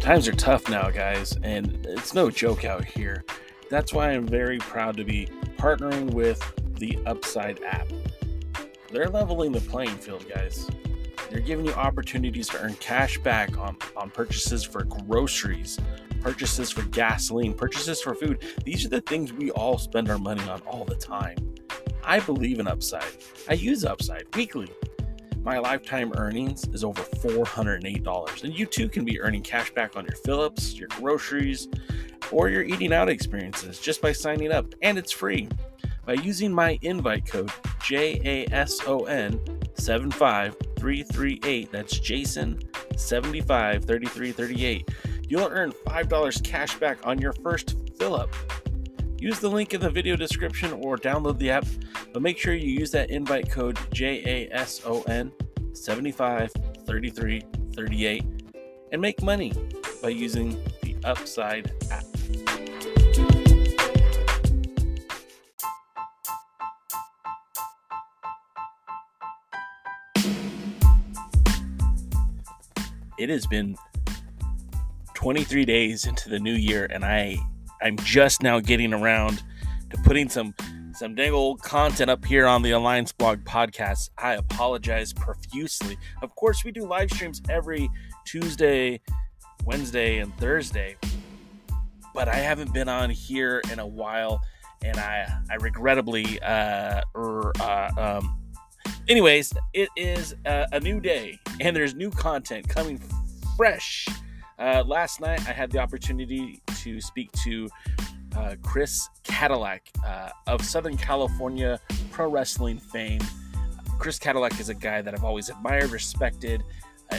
Times are tough now, guys, and it's no joke out here. That's why I'm very proud to be partnering with the Upside app. They're leveling the playing field, guys. They're giving you opportunities to earn cash back on purchases for groceries, purchases for gasoline, purchases for food. These are the things we all spend our money on all the time. I believe in Upside. I use Upside weekly. My lifetime earnings is over $408, and you too can be earning cash back on your fill-ups, your groceries, or your eating out experiences just by signing up, and it's free. By using my invite code JASON75338, that's Jason 753338, you'll earn $5 cash back on your first fill-up. Use the link in the video description or download the app, but make sure you use that invite code JASON753338 and make money by using the Upside app. It has been 23 days into the new year, and I'm just now getting around to putting some dang old content up here on the Alliance Blog podcast. I apologize profusely. Of course, we do live streams every Tuesday, Wednesday, and Thursday, but I haven't been on here in a while, and I regrettably, anyways, it is a new day, and there's new content coming fresh. Last night, I had the opportunity to speak to Chris Kadillak of Southern California pro wrestling fame. Chris Kadillak is a guy that I've always admired, respected,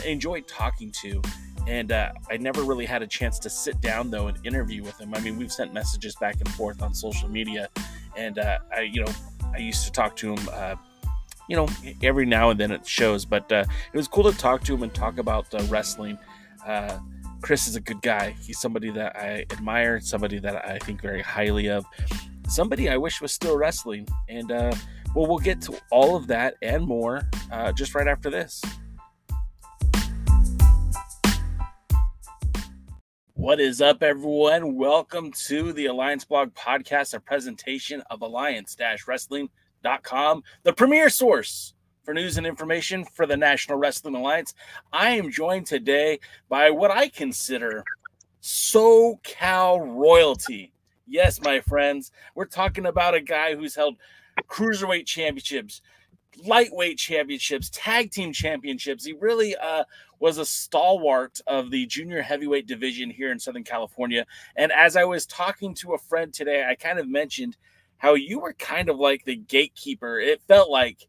enjoyed talking to, and I never really had a chance to sit down though and interview with him. I mean, we've sent messages back and forth on social media, and I used to talk to him every now and then at shows, but it was cool to talk to him and talk about wrestling. Chris is a good guy. He's somebody that I admire, somebody that I think very highly of, somebody I wish was still wrestling. And we'll get to all of that and more just right after this. What is up, everyone? Welcome to the Alliance Blog podcast, a presentation of alliance-wrestling.com, the premier source for news and information for the National Wrestling Alliance. I am joined today by what I consider SoCal royalty. Yes, my friends, we're talking about a guy who's held cruiserweight championships, lightweight championships, tag team championships. He really was a stalwart of the junior heavyweight division here in Southern California. And as I was talking to a friend today, I kind of mentioned how you were kind of like the gatekeeper. It felt like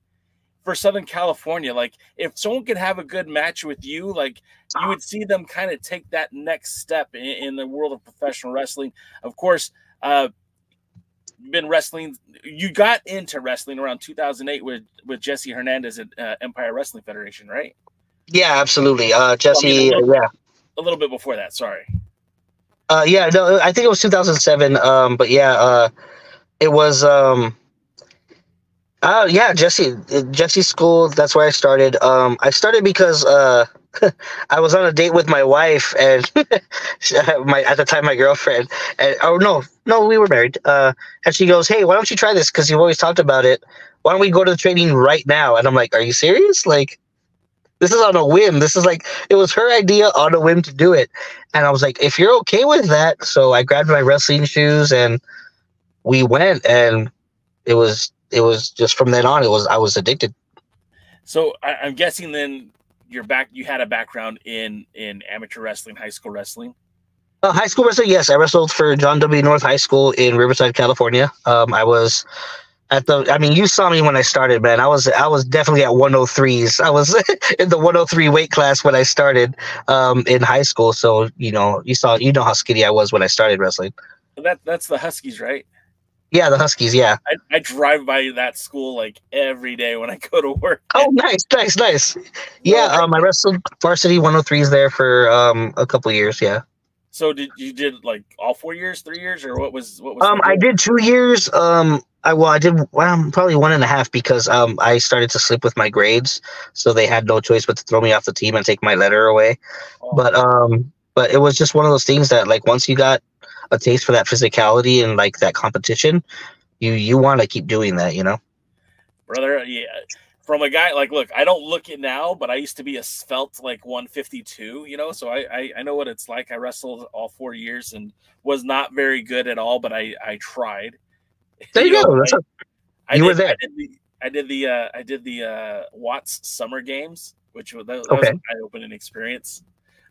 for Southern California, like if someone could have a good match with you, like you would see them kind of take that next step in the world of professional wrestling. Of course, been wrestling. You got into wrestling around 2008 with Jesse Hernandez at Empire Wrestling Federation, right? Yeah, absolutely. Jesse, a little bit before that. Sorry. I think it was 2007. But yeah, it was. Jesse's school. That's where I started. I started because I was on a date with my wife and at the time my girlfriend. And no, we were married. And she goes, "Hey, why don't you try this? Because you've always talked about it. Why don't we go to the training right now?" And I'm like, "Are you serious? Like, this is on a whim. This is like it was her idea on a whim to do it." And I was like, "If you're okay with that," so I grabbed my wrestling shoes and we went, and it was just from then on. I was addicted. So I'm guessing then you had a background in amateur wrestling, high school wrestling. High school wrestling, yes. I wrestled for John W. North High School in Riverside, California. I was you saw me when I started, man. I was definitely at 103s. I was in the 103 weight class when I started in high school. So you know how skinny I was when I started wrestling. That's the Huskies, right? Yeah, the Huskies, yeah. I drive by that school like every day when I go to work. Oh, nice. Yeah, I wrestled varsity 103s there for a couple of years, yeah. So did like all 4 years, 3 years, or what was? I did 2 years. I did probably 1.5 because I started to slip with my grades, so they had no choice but to throw me off the team and take my letter away. Oh. But But it was just one of those things that, like, once you got a taste for that physicality and like that competition, you want to keep doing that, you know? Brother. Yeah, from a guy like, look, I don't look it now, but I used to be a svelte like 152, you know, so I know what it's like. I wrestled all 4 years and was not very good at all, but I tried. There You you know, go. I You were did there. I did the Watts Summer Games, which that was Okay. an eye-opening experience.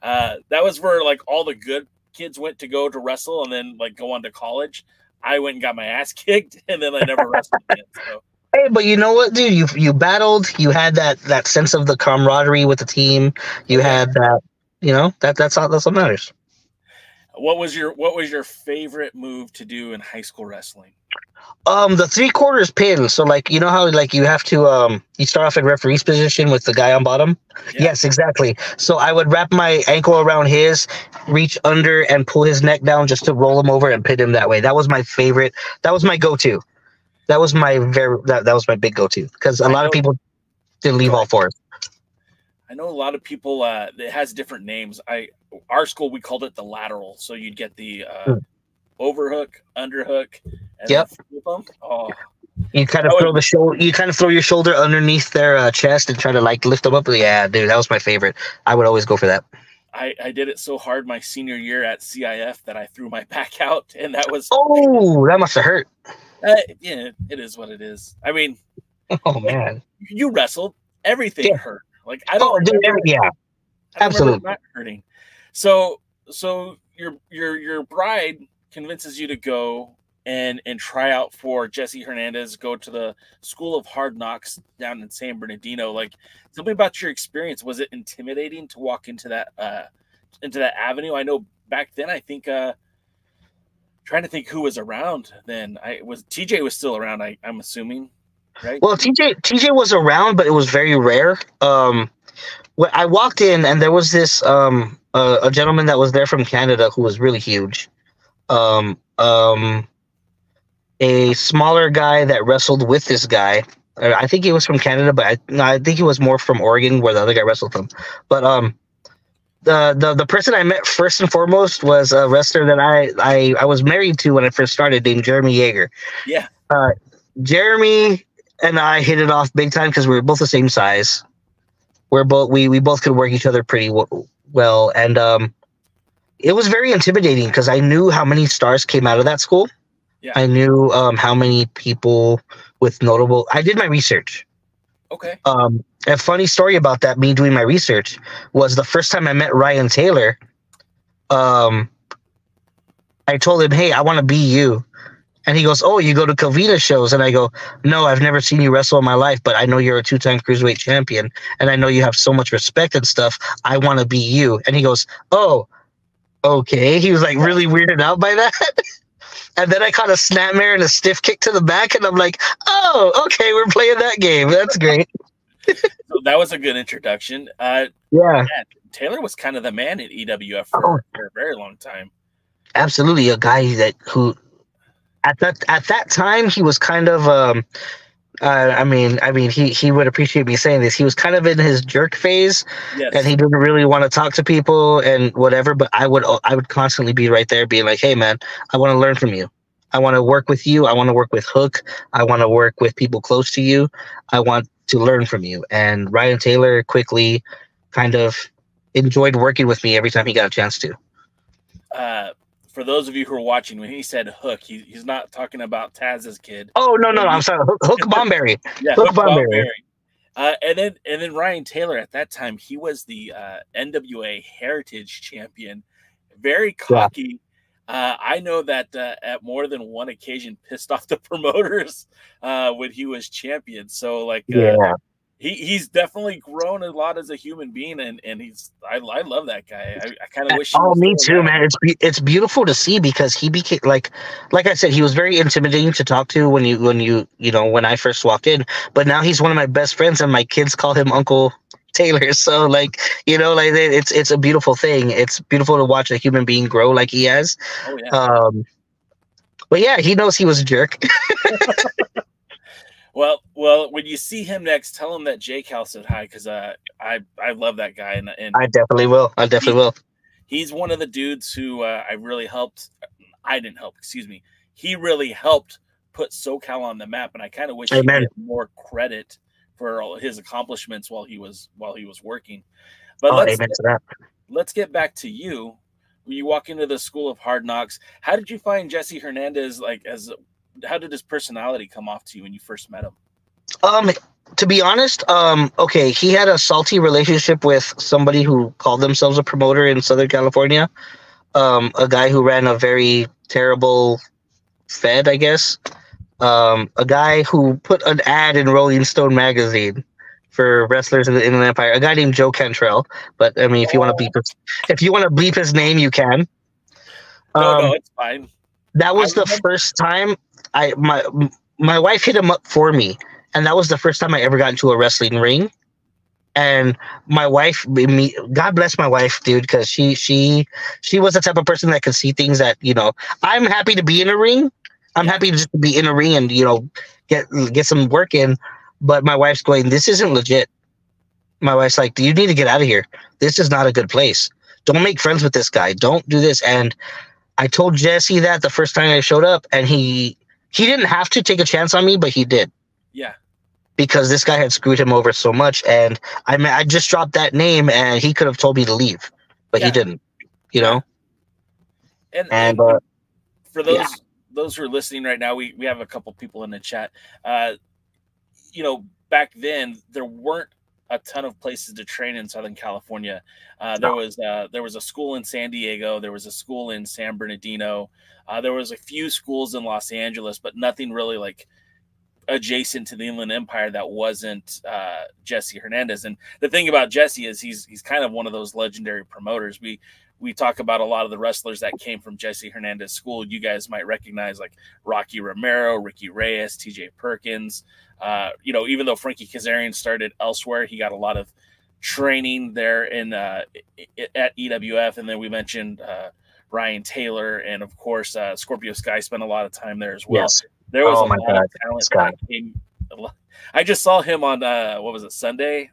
That was where like all the good kids went to go to wrestle and then like go on to college. I went and got my ass kicked, and then I never wrestled again. So Hey, but you know what, dude? You battled. You had that sense of the camaraderie with the team. oh You yeah. had that. You know that's what matters. What was your favorite move to do in high school wrestling? The 3/4 pin. So like you know how like you have to you start off in referee's position with the guy on bottom. Yeah. Yes, exactly. So I would wrap my ankle around his, reach under and pull his neck down just to roll him over and pin him that way. That was my favorite. That was my go-to. That was my big go-to because a I lot of know. people didn't leave Go all ahead. fours. I know a lot of people. It has different names. Our school we called it the lateral. So you'd get the Mm. overhook, underhook, and Yep. then flip them. Oh, You kind of that throw was the shoulder. You kind of throw your shoulder underneath their chest and try to like lift them up. Yeah, dude, that was my favorite. I would always go for that. I did it so hard my senior year at CIF that I threw my back out, and that was Oh, that must have hurt. yeah. It is what it is. I mean, Oh like man. you wrestled, everything Yeah. hurt. Like I Oh, don't dude. remember. Yeah. I don't remember it Absolutely. not hurting. So your bride convinces you to go and try out for Jesse Hernandez, go to the School of Hard Knocks down in San Bernardino. Like, tell me about your experience. Was it intimidating to walk into that avenue? I know back then, I think trying to think who was around then. TJ was still around, I'm assuming, right? Well, TJ was around, but it was very rare. When I walked in, and there was this a gentleman that was there from Canada who was really huge. Um, um, a smaller guy that wrestled with this guy. I think he was from Canada, but no, I think he was more from Oregon, where the other guy wrestled from. But the person I met first and foremost was a wrestler that I was married to when I first started, named Jeremy Yeager. Yeah. Jeremy and I hit it off big time because we were both the same size. We both could work each other pretty well, and it was very intimidating because I knew how many stars came out of that school. Yeah. I knew how many people with notable. I did my research. Okay. A funny story about that, me doing my research, was the first time I met Ryan Taylor. I told him, "Hey, I want to be you," and he goes, "Oh, you go to Covina shows?" And I go, "No, I've never seen you wrestle in my life, but I know you're a 2-time cruiserweight champion, and I know you have so much respect and stuff. I want to be you." And he goes, "Oh, okay." He was like really weirded out by that. And then I caught a snapmare and a stiff kick to the back, and I'm like, "Oh, okay, we're playing that game. That's great." So that was a good introduction. Yeah, Taylor was kind of the man at EWF for a very long time. absolutely. A guy who at that time he was kind of I mean he would appreciate me saying this. He was kind of in his jerk phase, Yes. and he didn't really want to talk to people and whatever. But I would constantly be right there, being like, "Hey, man, I want to learn from you. I want to work with you. I want to work with Hook. I want to work with people close to you. I want to learn from you." And Ryan Taylor quickly kind of enjoyed working with me every time he got a chance to. For those of you who are watching, when he said Hook, he's not talking about Taz's kid. Oh no, I'm sorry, Hook Bomberry. Yeah, Hook Bomberry. And then Ryan Taylor at that time, he was the NWA Heritage Champion, very cocky. Yeah. I know that at more than one occasion pissed off the promoters when he was champion. So like, he's definitely grown a lot as a human being, and I love that guy. I kind of wish. Me too, man. It's beautiful to see because he became like I said, he was very intimidating to talk to when I first walked in. But now he's one of my best friends, and my kids call him Uncle Taylor. So like it's a beautiful thing. It's beautiful to watch a human being grow like he has. Oh yeah. But yeah, he knows he was a jerk. Well, when you see him next, tell him that J Cal said hi, because I love that guy, and I definitely will. he's one of the dudes who I really helped. I didn't help, excuse me. He really helped put SoCal on the map, and I kind of wish he'd Amen. get more credit for all his accomplishments while he was working. But Amen to that. let's get back to you. When you walk into the School of Hard Knocks, how did you find Jesse Hernandez? How did his personality come off to you when you first met him? To be honest, okay, he had a salty relationship with somebody who called themselves a promoter in Southern California. A guy who ran a very terrible Fed, I guess. A guy who put an ad in Rolling Stone magazine for wrestlers in the Inland Empire. A guy named Joe Cantrell. But I mean, if you want to bleep his name, you can. No, it's fine. That was the first time my wife hit him up for me, and that was the first time I ever got into a wrestling ring. And my wife, God bless my wife, dude, because she was the type of person that could see things that, I'm happy to be in a ring. I'm happy to just be in a ring and, get some work in. But my wife's going, this isn't legit. My wife's like, you need to get out of here. This is not a good place. Don't make friends with this guy. Don't do this. And I told Jesse that the first time I showed up, and he didn't have to take a chance on me, but he did. Yeah. Because this guy had screwed him over so much, and I just dropped that name, and he could have told me to leave, but he didn't. know. And for those who are listening right now, we have a couple people in the chat. Back then there weren't a ton of places to train in Southern California. There was a school in San Diego. There was a school in San Bernardino. There was a few schools in Los Angeles, but nothing really like adjacent to the Inland Empire that wasn't Jesse Hernandez. And the thing about Jesse is he's kind of one of those legendary promoters. We talk about a lot of the wrestlers that came from Jesse Hernandez school. You guys might recognize like Rocky Romero, Ricky Reyes, TJ Perkins. Even though Frankie Kazarian started elsewhere, he got a lot of training there at EWF. And then we mentioned Ryan Taylor, and of course Scorpio Sky spent a lot of time there as well. Yes. There was a lot of talent that came. I just saw him on Sunday,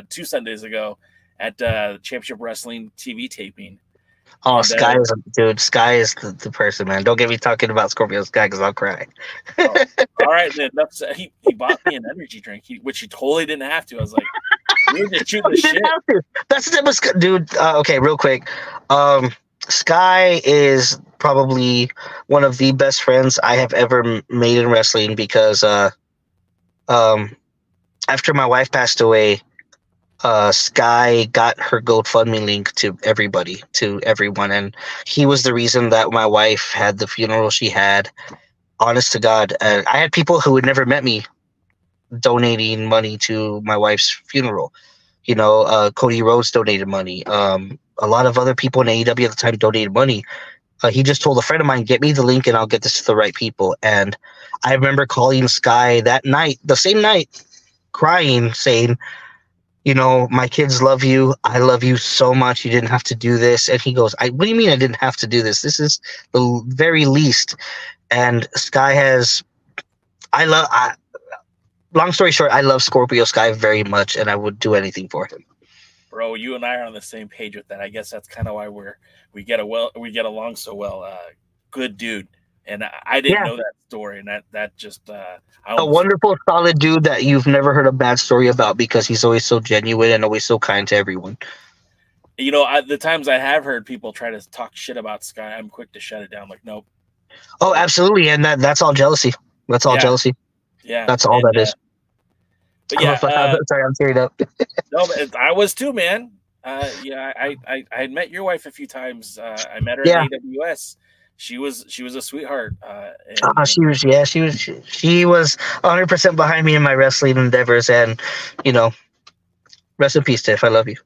2 Sundays ago at Championship Wrestling TV taping. Oh, and, Sky is Sky is the person, man. Don't get me talking about Scorpio Sky because I'll cry. All right, then. He bought me an energy drink, which he totally didn't have to. I was like, "You're just shooting the shit." That's the type of dude. Okay, real quick. Sky is probably one of the best friends I have ever made in wrestling because after my wife passed away, Sky got her GoFundMe link to everyone, and he was the reason that my wife had the funeral she had. Honest to God, I had people who had never met me donating money to my wife's funeral. Cody Rhodes donated money. A lot of other people in AEW at the time donated money. He just told a friend of mine, get me the link and I'll get this to the right people. And I remember calling Sky that night, the same night, crying, saying, my kids love you. I love you so much. You didn't have to do this. And he goes, what do you mean I didn't have to do this? This is the very least. And Sky long story short, I love Scorpio Sky very much, and I would do anything for him. Bro, you and I are on the same page with that. I guess that's kind of why we get along so well. Good dude, and I didn't know that story, and that just a wonderful, solid dude that you've never heard a bad story about because he's always so genuine and always so kind to everyone. The times I have heard people try to talk shit about Sky, I'm quick to shut it down. Like, nope. Oh, absolutely, and that's all jealousy. That's all jealousy. Yeah, that's all that is. But yeah, sorry, I'm tearing up. No, I was too, man. I had met your wife a few times. I met her at AWS. She was a sweetheart. She was 100% behind me in my wrestling endeavors, and rest in peace, Tiff. I love you.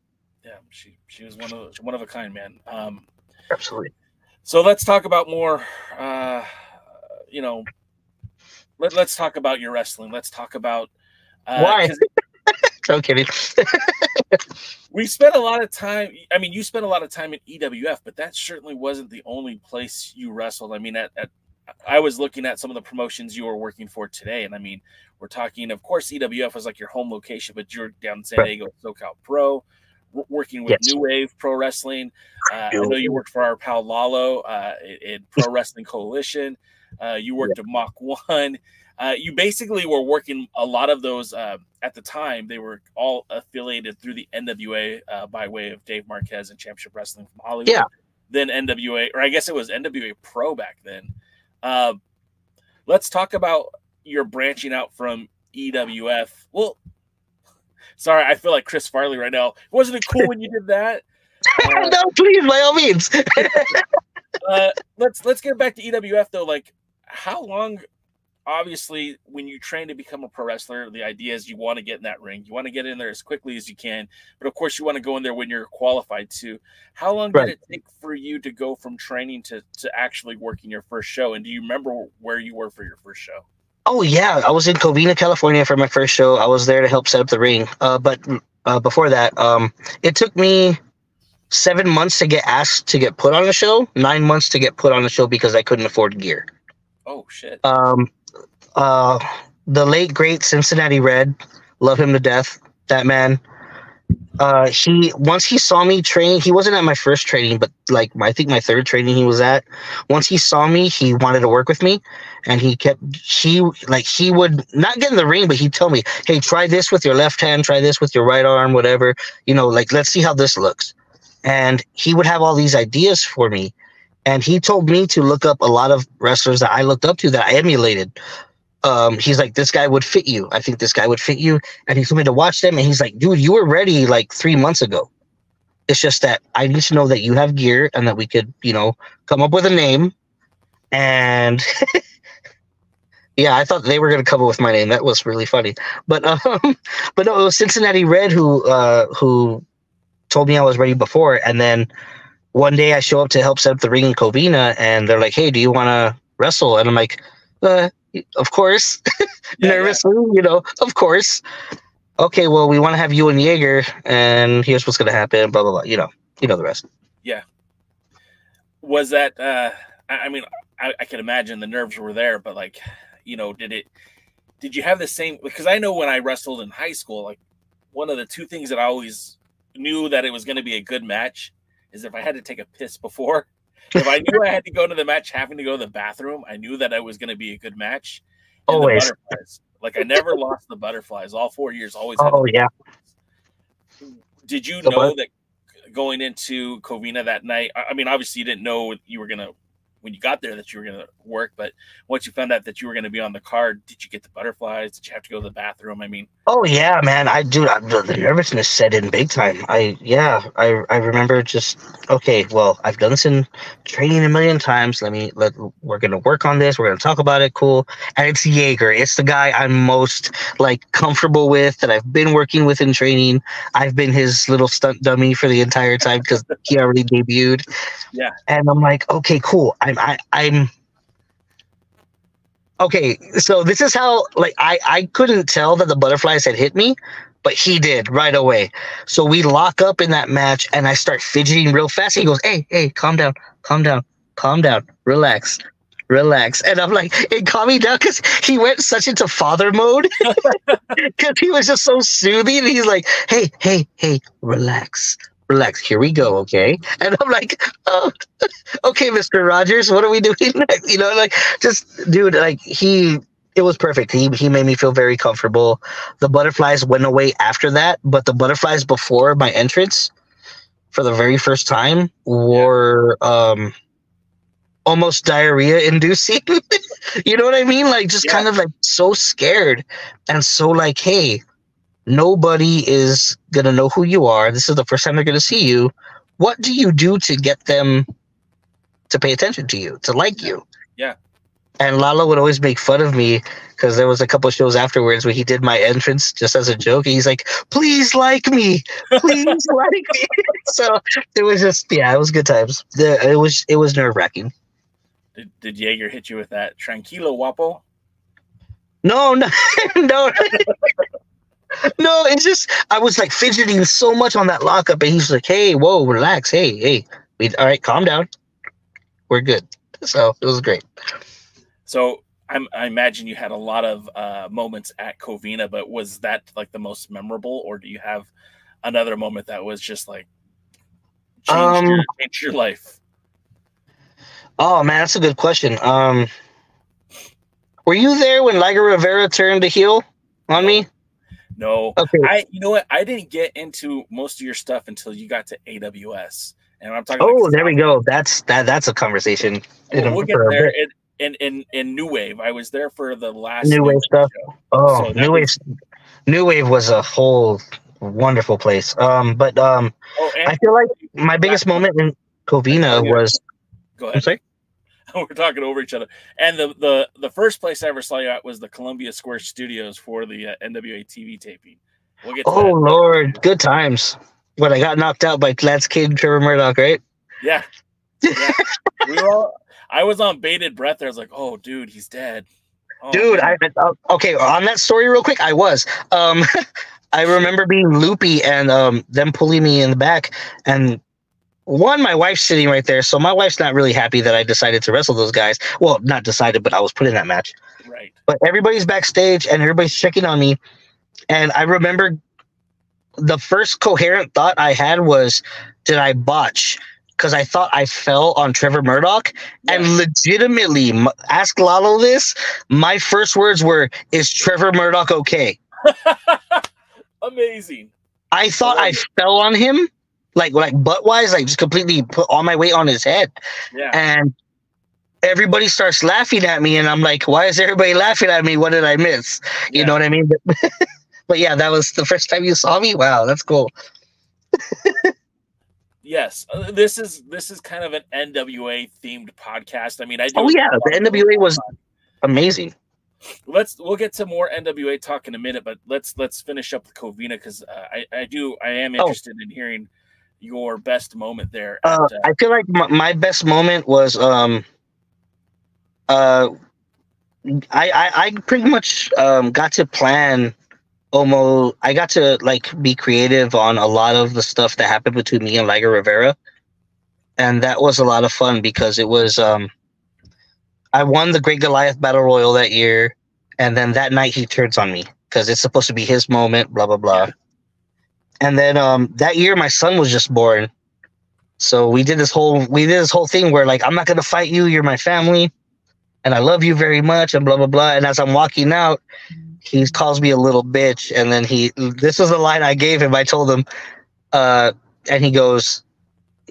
Yeah, she was one of a kind, man. Absolutely. So let's talk about more. Let's talk about your wrestling. Let's talk about why. I'm kidding. We spent a lot of time. I mean, you spent a lot of time at EWF, but that certainly wasn't the only place you wrestled. I mean, I was looking at some of the promotions you were working for today, and I mean, we're talking. Of course, EWF was like your home location, but you're down in San Diego, SoCal Pro, working with Yes. New Wave Pro Wrestling. I know you worked for our pal Lalo in Pro Wrestling Coalition. You worked at Mach 1. You basically were working a lot of those at the time. They were all affiliated through the NWA by way of Dave Marquez and Championship Wrestling from Hollywood. Yeah. Then NWA, or I guess it was NWA Pro back then. Let's talk about your branching out from EWF. Well, sorry, I feel like Chris Farley right now. Wasn't it cool when you did that? No, please, by all means. Let's get back to EWF though. Like, how long? Obviously, when you train to become a pro wrestler, the idea is you want to get in that ring. You want to get in there as quickly as you can, but of course, you want to go in there when you're qualified to. How long did it take for you to go from training to actually working your first show? And do you remember where you were for your first show? Oh yeah, I was in Covina, California for my first show. I was there to help set up the ring. But before that, it took me 7 months to get asked to get put on a show. 9 months to get put on a show because I couldn't afford gear. Oh shit. The late great Cincinnati Red, love him to death. That man. Once he saw me train, he wasn't at my first training, but like I think my third training he was at. Once he saw me, he wanted to work with me, and he would not get in the ring, but he'd tell me, "Hey, try this with your left hand, try this with your right arm, whatever. Like let's see how this looks." And he would have all these ideas for me, and he told me to look up a lot of wrestlers that I looked up to that I emulated. He's like, this guy would fit you. I think this guy would fit you. And he told me to watch them. And he's like, dude, you were ready like 3 months ago. It's just that I need to know that you have gear and that we could, come up with a name. And yeah, I thought they were going to come up with my name. That was really funny. But no, it was Cincinnati Red who told me I was ready before. And then one day I show up to help set up the ring in Covina, and they're like, hey, do you want to wrestle? And I'm like, of course. Nervously, of course. Okay, well, we want to have you and Jaeger, and here's what's going to happen, blah, blah, blah. You know the rest. Yeah. Was that, I can imagine the nerves were there, but like, did you have the same, because I know when I wrestled in high school, like one of the two things that I always knew that it was going to be a good match is if I had to take a piss before. If I knew I had to go to the match having to go to the bathroom, I knew that it was going to be a good match. And always. The butterflies. Like, I never lost the butterflies. All 4 years, always. Yeah. Did you know that going into Covina that night? I mean, obviously, you didn't know you were going to, when you got there, that you were going to work. But once you found out that you were going to be on the card, did you get the butterflies? Did you have to go to the bathroom? I mean, oh yeah, man. The nervousness set in big time. I remember just, okay, well, I've done this in training a million times. We're going to work on this. We're going to talk about it. Cool. And it's Jaeger. It's the guy I'm most comfortable with, that I've been working with in training. I've been his little stunt dummy for the entire time because he already debuted. Yeah. And I'm like, okay, cool. I'm okay, so this is how, I couldn't tell that the butterflies had hit me, but he did right away. So we lock up in that match, and I start fidgeting real fast. He goes, hey, calm down, relax. And I'm like, hey, calm me down, because he went such into father mode, because he was just so soothing. And he's like, hey, relax, here we go, okay? And I'm like, oh, okay, Mr. Rogers, what are we doing next? Dude, it was perfect. He made me feel very comfortable. The butterflies went away after that, but the butterflies before my entrance for the very first time were almost diarrhea inducing. You know what I mean? Kind of so scared, and so hey, nobody is going to know who you are. This is the first time they're going to see you. What do you do to get them to pay attention to you, to like you? Yeah. And Lalo would always make fun of me because there was a couple of shows afterwards where he did my entrance just as a joke. And he's like, please like me. Please like me. So it was just, it was good times. It was nerve-wracking. Did Jaeger hit you with that tranquilo guapo? No. No, it's just I was fidgeting so much on that lockup, and he's like, "Hey, whoa, relax. Hey, all right, calm down. We're good." So it was great. So I imagine you had a lot of moments at Covina, but was that the most memorable, or do you have another moment that was just like Um. changed your life? Oh man, that's a good question. Were you there when Liger Rivera turned the heel on No, me? no. Okay. You know what? I didn't get into most of your stuff until you got to AWS, and I'm talking like Oh, there we South. go. That's a conversation We'll get for a there. bit. In New Wave, I was there for the last New New Wave Wave stuff. show, Oh, so that was. New Wave was a whole wonderful place. But Oh, and I feel like my back biggest moment in I tell Covina you, was. go I'm ahead. sorry. We're talking over each other. And the first place I ever saw you at was the Columbia Square Studios for the NWA TV taping. We'll get to Oh that. Lord, good times. When I got knocked out by Lance Cade and Trevor Murdoch, right? Yeah, yeah. We were all. I was on bated breath. There, I was like, "Oh, dude, he's dead." Oh Dude, man. okay, on that story real quick, I was. I remember being loopy and them pulling me in the back, and my wife's sitting right there, so my wife's not really happy that I decided to wrestle those guys. Well, not decided, but I was put in that match. Right. But everybody's backstage and everybody's checking on me, and I remember the first coherent thought I had was, did I botch? Because I thought I fell on Trevor Murdoch, and Yeah. legitimately, ask Lalo this. My first words were, "Is Trevor Murdoch okay?" Amazing. I thought I fell on him, like butt wise, like just completely put all my weight on his head, Yeah. and everybody starts laughing at me, and I'm like, "Why is everybody laughing at me? What did I miss?" You know what I mean? But yeah, that was the first time you saw me. Wow, that's cool. Yes, this is kind of an NWA themed podcast. I mean, I do. Oh yeah, the NWA was amazing. We'll get to more NWA talk in a minute, but let's finish up the Covina because I am interested in hearing your best moment there. I feel like my best moment was I pretty much got to plan almost. I got to like be creative on a lot of the stuff that happened between me and Liger Rivera, and that was a lot of fun because it was I won the Great Goliath Battle Royal that year, and then that night he turns on me because it's supposed to be his moment, blah blah blah. Yeah. And then that year my son was just born, so we did this whole thing where like, I'm not gonna fight you, you're my family, and I love you very much, and blah blah blah. And as I'm walking out, he calls me a little bitch, and then this was the line I gave him. I told him, and he goes,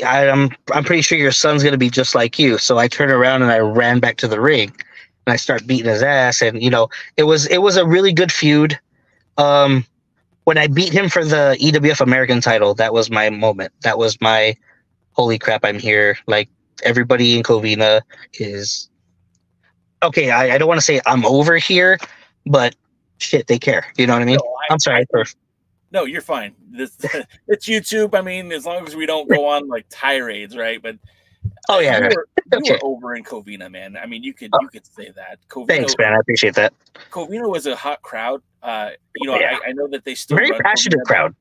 I'm pretty sure your son's gonna be just like you. So I turned around and I ran back to the ring, and I start beating his ass. And it was a really good feud. When I beat him for the EWF American title, that was my moment. That was my holy crap, I'm here. Like, everybody in Covina is okay. I don't want to say I'm over here, but shit, they care. You know what I mean? No, I'm sorry. No, you're fine. It's YouTube. I mean, as long as we don't go on like tirades, right? But oh yeah, you were over in Covina, man. I mean, you could say that. Covina, thanks, man. I appreciate that. Covina was a hot crowd. I know that they still very passionate crowd.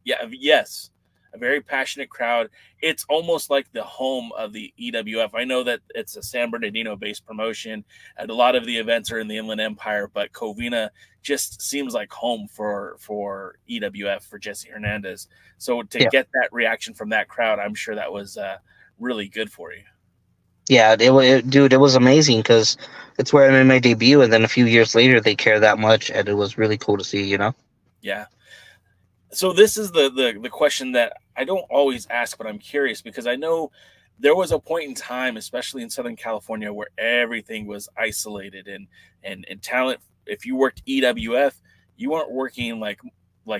Yeah, yes, a very passionate crowd. It's almost like the home of the EWF. I know that it's a San Bernardino-based promotion, and a lot of the events are in the Inland Empire, but Covina just seems like home for EWF, for Jesse Hernandez. So to get that reaction from that crowd, I'm sure that was really good for you. Yeah, dude, it was amazing because it's where I made my debut, and then a few years later they care that much, and it was really cool to see, Yeah. So this is the question that I don't always ask, but I'm curious because I know there was a point in time, especially in Southern California, where everything was isolated and talent. If you worked EWF, you weren't working like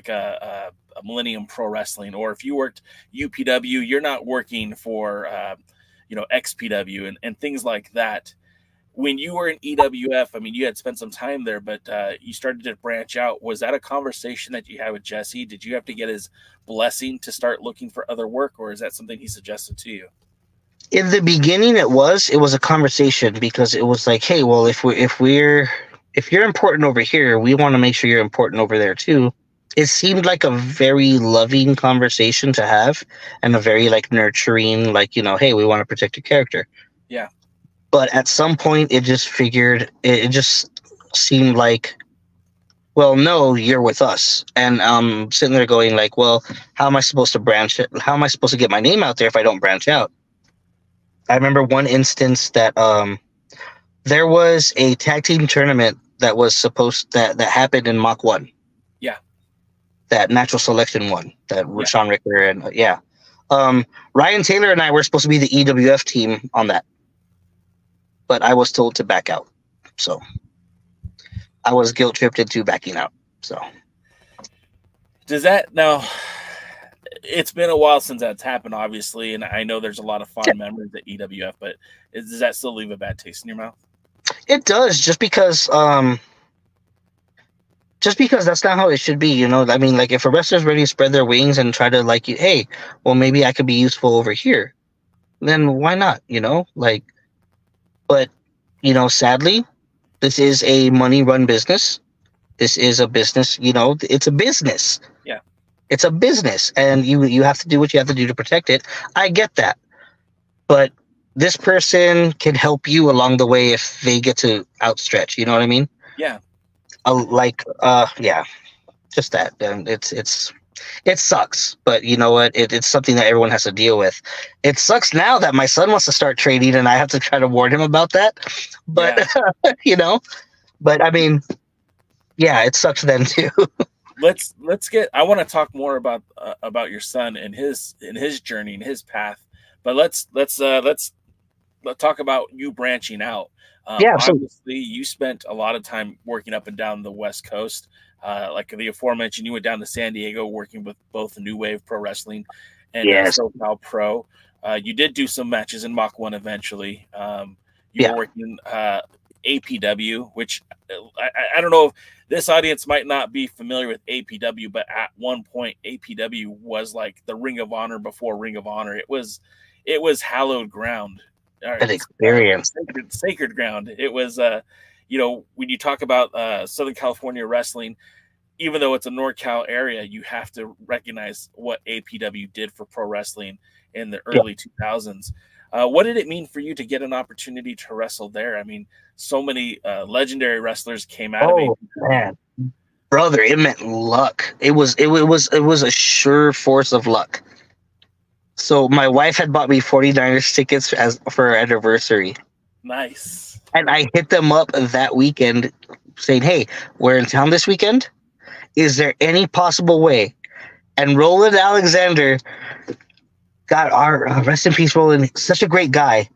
a Millennium Pro Wrestling, or if you worked UPW, you're not working for XPW and things like that. When you were in EWF, I mean, you had spent some time there, but you started to branch out. Was that a conversation that you had with Jesse? Did you have to get his blessing to start looking for other work, or is that something he suggested to you? In the beginning, it was a conversation because it was like, hey, well, if you're important over here, we want to make sure you're important over there too. It seemed like a very loving conversation to have, and a very like nurturing, like, hey, we want to protect your character. Yeah. But at some point, it just seemed like well, no, you're with us. And I'm sitting there going like, well, how am I supposed to branch it? How am I supposed to get my name out there if I don't branch out? I remember one instance that there was a tag team tournament that was that happened in Mach 1. Yeah. That natural selection one that Yeah. Sean Ricker and Ryan Taylor and I were supposed to be the EWF team on that, but I was told to back out, so I was guilt tripped into backing out. So does that now? It's been a while since that's happened, obviously, and I know there's a lot of fond memories at EWF, but does that still leave a bad taste in your mouth? It does, just because that's not how it should be, you know. I mean, like, if a wrestler's ready to spread their wings and try to, like, hey, well, maybe I could be useful over here, then why not, you know? Like, but, you know, sadly, this is a money run business. This is a business, you know, it's a business. Yeah. It's a business, and you have to do what you have to do to protect it. I get that. But this person can help you along the way if they get to outstretch, you know what I mean? Yeah. Yeah, just that. And it sucks, but you know what? It's something that everyone has to deal with. It sucks now that my son wants to start trading, and I have to try to warn him about that. But you know, but I mean, yeah, it sucks then too. Let's get. I want to talk more about your son and his journey and his path. But let's talk about you branching out. Yeah, obviously, you spent a lot of time working up and down the West Coast. Like the aforementioned, you went down to San Diego working with both New Wave Pro Wrestling and SoCal Pro. You did do some matches in Mach 1 eventually. You were working APW, which I don't know if this audience might not be familiar with APW, but at one point APW was like the Ring of Honor before Ring of Honor. It was hallowed ground. An experience. Sacred ground. It was, you know, when you talk about Southern California wrestling, even though it's a NorCal area, you have to recognize what APW did for pro wrestling in the early 2000s. What did it mean for you to get an opportunity to wrestle there? I mean, so many legendary wrestlers came out of APW. Man, brother, it meant luck. It was a sure force of luck. So my wife had bought me 49ers tickets for our anniversary. Nice. And I hit them up that weekend saying, hey, we're in town this weekend. Is there any possible way? And Roland Alexander, God, our rest in peace, Roland, such a great guy.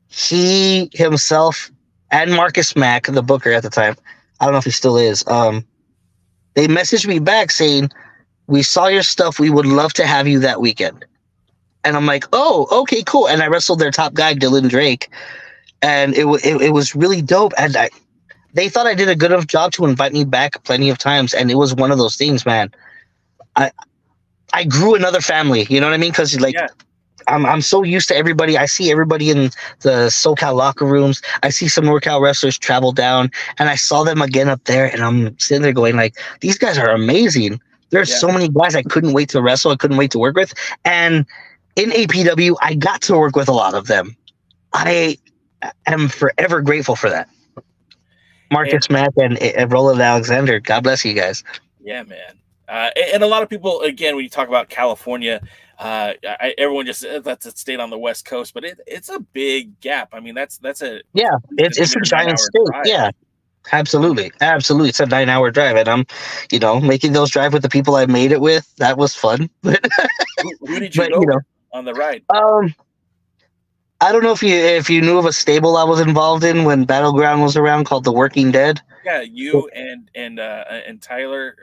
He himself and Marcus Mack, the booker at the time, I don't know if he still is, they messaged me back saying, we saw your stuff. We would love to have you that weekend. And I'm like, oh, okay, cool. And I wrestled their top guy, Dylan Drake. And it was really dope. And they thought I did a good enough job to invite me back plenty of times. And it was one of those things, man. I grew another family, you know what I mean? Because I'm so used to everybody. I see everybody in the SoCal locker rooms. I see some NorCal wrestlers travel down, and I saw them again up there. And I'm sitting there going like, these guys are amazing. There's so many guys I couldn't wait to wrestle. I couldn't wait to work with. And in APW, I got to work with a lot of them. I am forever grateful for that. Marcus Mack and Roland Alexander, God bless you guys. Yeah, man. And a lot of people, again, when you talk about California, everyone just that's a state on the West Coast, but it's a big gap. I mean, it's a giant state. Drive. Yeah, absolutely. It's a 9-hour drive, and I'm, you know, making those drive with the people I made it with. That was fun. Who did you know on the ride? I don't know if you knew of a stable I was involved in when Battleground was around called The Working Dead. Yeah, you and Tyler.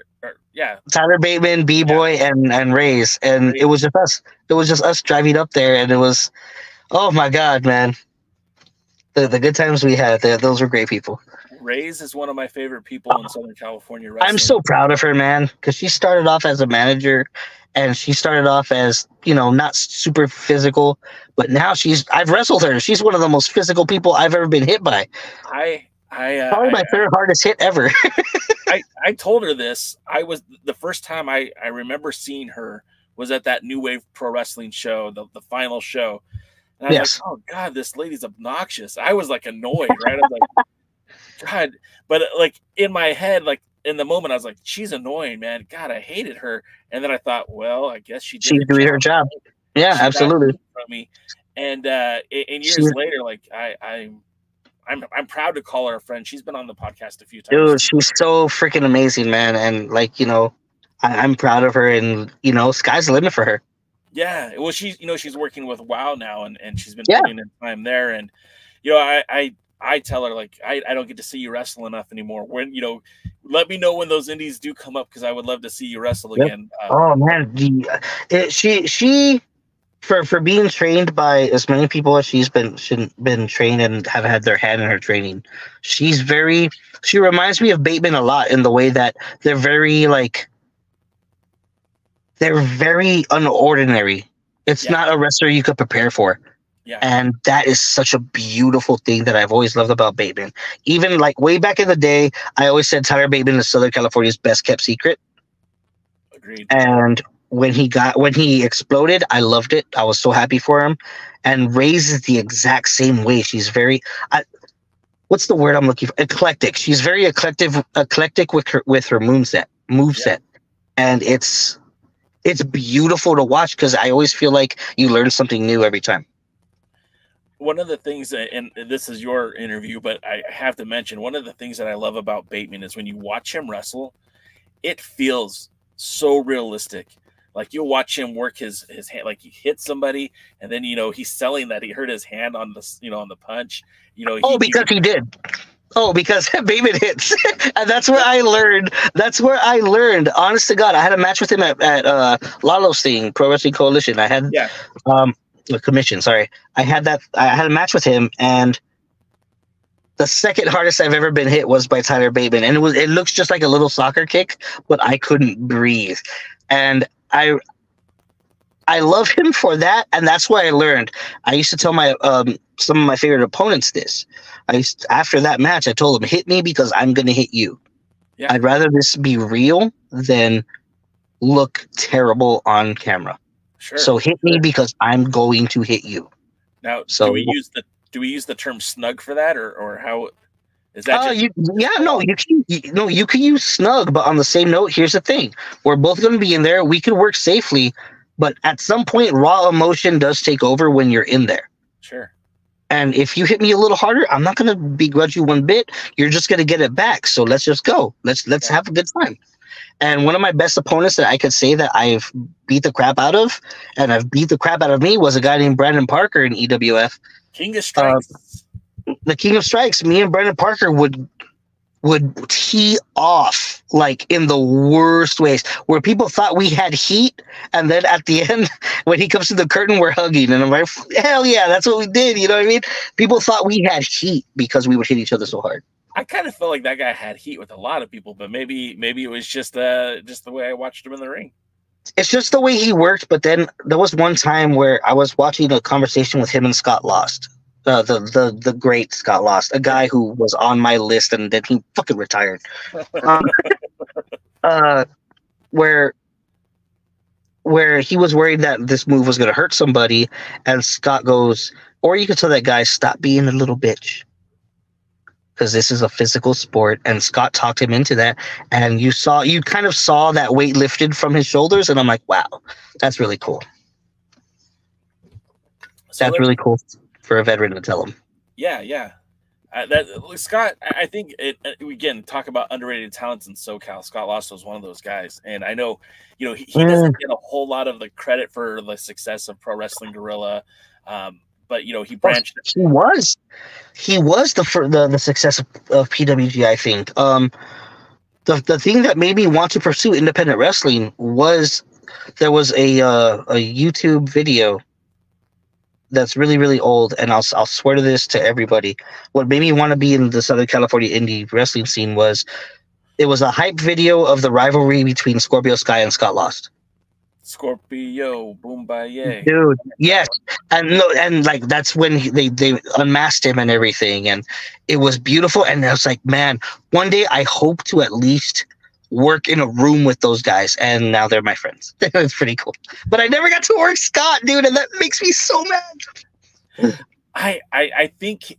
Tyler Bateman, B-Boy, and Ray's, and it was just us. It was just us driving up there, and it was, oh my God, man, the good times we had there. Those were great people. Ray's is one of my favorite people in Southern California wrestling. I'm so proud of her, man, because she started off as a manager, and she started off as, you know, not super physical, but now I've wrestled her. She's one of the most physical people I've ever been hit by. Probably my third hardest hit ever. I told her this. The first time I remember seeing her was at that New Wave Pro Wrestling show, the final show. And I was like, oh God, this lady's obnoxious. I was like annoyed, right? I was like, God, but like in my head, like in the moment, I was like, she's annoying, man. God, I hated her. And then I thought, well, I guess she did She's doing her job. Yeah, she absolutely. from me. And years later, like I'm proud to call her a friend. She's been on the podcast a few times. Dude, she's so freaking amazing, man. And like, I'm proud of her, and sky's the limit for her. Yeah. Well, she's working with WoW now, and she's been putting in time there. And I tell her, like, I don't get to see you wrestle enough anymore. When let me know when those indies do come up, because I would love to see you wrestle again. Oh man, she for being trained by as many people as she's been trained and have had their hand in her training. She reminds me of Bateman a lot in the way that they're very unordinary. It's not a wrestler you could prepare for. Yeah. And that is such a beautiful thing that I've always loved about Bateman. Even like way back in the day, I always said Tyler Bateman is Southern California's best kept secret. Agreed. And when he exploded, I loved it. I was so happy for him. And Ray's is the exact same way. She's very, what's the word I'm looking for? Eclectic. She's very eclectic with her moveset. Yeah. And it's beautiful to watch, because I always feel like you learn something new every time. One of the things, and this is your interview, but I have to mention, one of the things that I love about Bateman is when you watch him wrestle, it feels so realistic. Like, you'll watch him work his hand, like he hits somebody, and then he's selling that he hurt his hand on the on the punch. He did. Oh, because Bateman hits, and that's where I learned. Honest to God, I had a match with him at Lalo's thing, Pro Wrestling Coalition. I had commission. Sorry, I had a match with him, and the second hardest I've ever been hit was by Tyler Bateman, and it looks just like a little soccer kick, but I couldn't breathe, and I love him for that, and that's why I learned. I used to tell my some of my favorite opponents this. After that match, I told them, hit me because I'm going to hit you. Yeah. I'd rather this be real than look terrible on camera. Sure. So hit me because I'm going to hit you. Now, do we use the term snug for that, or how is that? You can use snug, but on the same note, here's the thing: we're both going to be in there. We can work safely, but at some point, raw emotion does take over when you're in there. Sure. And if you hit me a little harder, I'm not going to begrudge you one bit. You're just going to get it back. So let's just go. Let's have a good time. And one of my best opponents that I could say that I've beat the crap out of, and I've beat the crap out of me, was a guy named Brandon Parker in EWF. King of Strikes. The King of Strikes. Me and Brandon Parker would tee off like in the worst ways, where people thought we had heat, and then at the end, when he comes to the curtain, we're hugging, and I'm like, hell yeah, that's what we did. You know what I mean? People thought we had heat because we would hit each other so hard. I kind of felt like that guy had heat with a lot of people, but maybe it was just the way I watched him in the ring. It's just the way he worked. But then there was one time where I was watching a conversation with him and Scott Lost. The great Scott Lost, a guy who was on my list, and then he fucking retired. Where he was worried that this move was going to hurt somebody, and Scott goes, or you could tell that guy, stop being a little bitch, because this is a physical sport. And Scott talked him into that, and you kind of saw that weight lifted from his shoulders, and I'm like, wow, that's really cool. That's really cool for a veteran to tell him. Yeah. Scott, I think again, talk about underrated talents in SoCal. Scott Lost was one of those guys, and I know, he doesn't get a whole lot of the credit for the success of Pro Wrestling Guerrilla, but he branched. He was the success of PWG. I think the thing that made me want to pursue independent wrestling was there was a YouTube video that's really, really old, and I'll swear to this to everybody. What made me want to be in the Southern California indie wrestling scene was it was a hype video of the rivalry between Scorpio Sky and Scott Lost. Scorpio, boom, bye, dude. Yes, and like that's when they unmasked him and everything, and it was beautiful. And I was like, man, one day I hope to at least work in a room with those guys, and now they're my friends. It's pretty cool. But I never got to work Scott, dude, and that makes me so mad. I think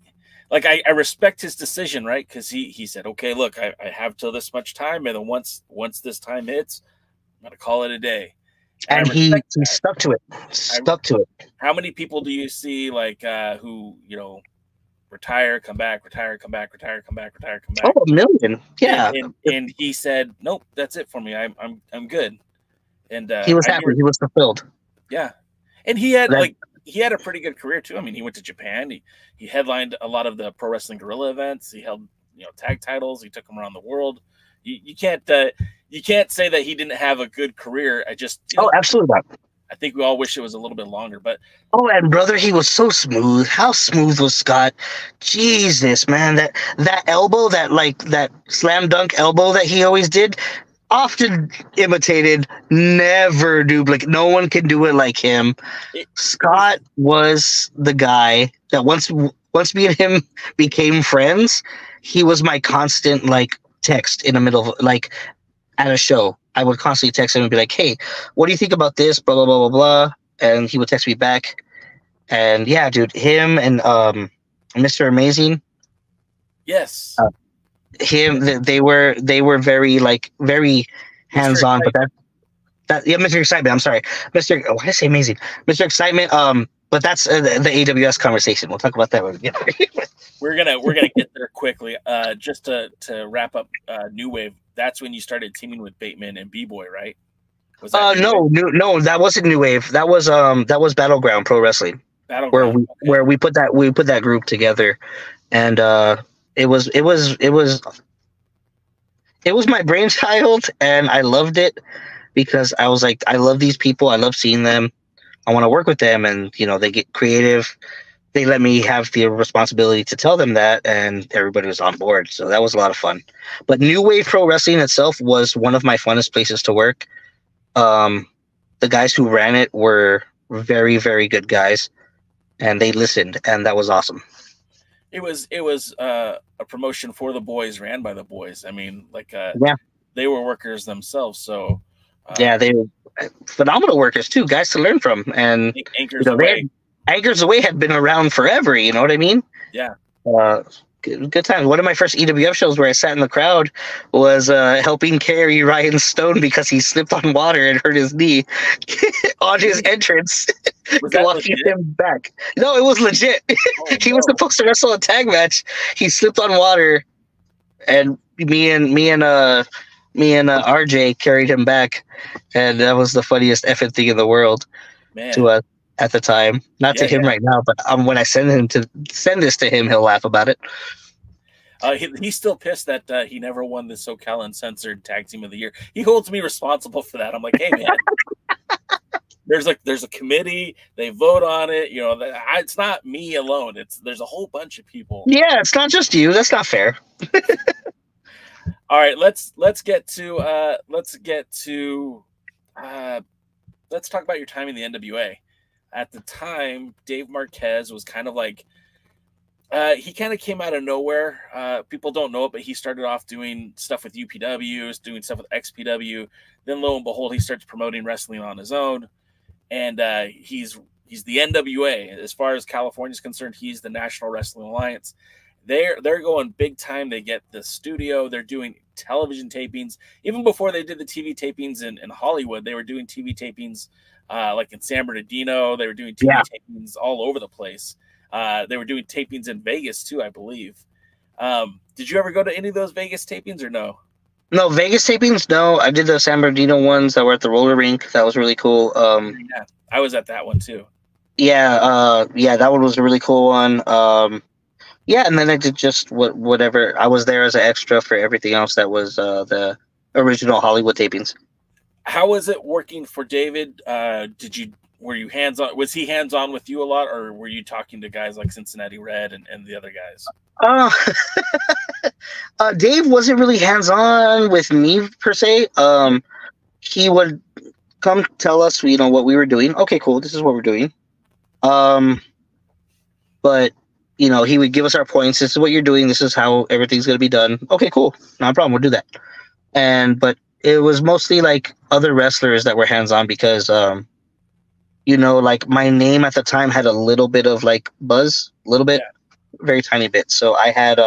like I respect his decision, right? Because he said, okay, look, I have till this much time, and then once this time hits, I'm gonna call it a day. And he stuck to it. Stuck to it. How many people do you see like who retire, come back, retire, come back, retire, come back, retire, come back? Oh, a million. Yeah. And he said, nope, that's it for me. I'm good. And he was happy. He was fulfilled. Yeah, and he had a pretty good career too. I mean, he went to Japan. He headlined a lot of the Pro Wrestling Guerrilla events. He held tag titles. He took them around the world. You can't say that he didn't have a good career. Absolutely not. I think we all wish it was a little bit longer, but and brother, he was so smooth. How smooth was Scott? Jesus, man, that elbow, that slam dunk elbow that he always did, often imitated, never duplicate. No one can do it like him. Scott was the guy that once me and him became friends, he was my constant text in the middle of at a show. I would constantly text him and be like, hey, what do you think about this? Blah, blah, blah, blah, blah. And he would text me back. And yeah, dude, him and Mr. Amazing. Yes. They were very very hands-on, but Mr. Excitement. I'm sorry. Why did I say Amazing? Mr. Excitement. But that's the AWS conversation. We'll talk about that when we get there. We're gonna get there quickly. Just to wrap up New Wave. That's when you started teaming with Bateman and B-Boy, right? Was that no, that wasn't New Wave. That was Battleground Pro Wrestling. Battleground, where we put that group together, and it was my brainchild, and I loved it because I was like, I love these people. I love seeing them. I want to work with them, and they get creative. They let me have the responsibility to tell them that, and everybody was on board. So that was a lot of fun. But New Wave Pro Wrestling itself was one of my funnest places to work. The guys who ran it were very, very good guys, and they listened, and that was awesome. It was a promotion for the boys, ran by the boys. I mean, they were workers themselves. So they were phenomenal workers too, guys to learn from. And Anchors Away had been around forever, you know what I mean? Yeah. Good times. One of my first EWF shows where I sat in the crowd was helping carry Ryan Stone because he slipped on water and hurt his knee on his entrance. Walking him back. No, it was legit. He was supposed to wrestle a tag match. He slipped on water, and me and RJ carried him back, and that was the funniest effing thing in the world to us at the time. Not to him right now, but when I send this to him, he'll laugh about it. He's still pissed that he never won the SoCal Uncensored Tag Team of the Year. He holds me responsible for that. I'm like, hey man, there's a committee. They vote on it. It's not me alone. There's a whole bunch of people. Yeah, it's not just you. That's not fair. All right, let's get to let's talk about your time in the NWA. At the time, Dave Marquez was kind of like, he kind of came out of nowhere. People don't know it, but he started off doing stuff with UPWs, doing stuff with XPW. Then lo and behold, he starts promoting wrestling on his own. And he's the NWA. As far as California is concerned, he's the National Wrestling Alliance. They're going big time. They get the studio. They're doing television tapings. Even before they did the TV tapings in Hollywood, they were doing TV tapings like in San Bernardino. They were doing TV tapings all over the place. They were doing tapings in Vegas too, I believe. Did you ever go to any of those Vegas tapings or no? No, Vegas tapings, no. I did the San Bernardino ones that were at the roller rink. That was really cool. Yeah, I was at that one too. Yeah, that one was a really cool one. And then I did just whatever. I was there as an extra for everything else that was the original Hollywood tapings. How was it working for David? Were you hands-on? Was he hands-on with you a lot, or were you talking to guys like Cincinnati Red and the other guys? Dave wasn't really hands-on with me per se. He would come tell us, what we were doing. Okay, cool. This is what we're doing. But he would give us our points. This is what you're doing. This is how everything's going to be done. Okay, cool. No problem. We'll do that. But it was mostly like other wrestlers that were hands-on because, my name at the time had a little bit of like buzz, a little bit. very tiny bit. So I had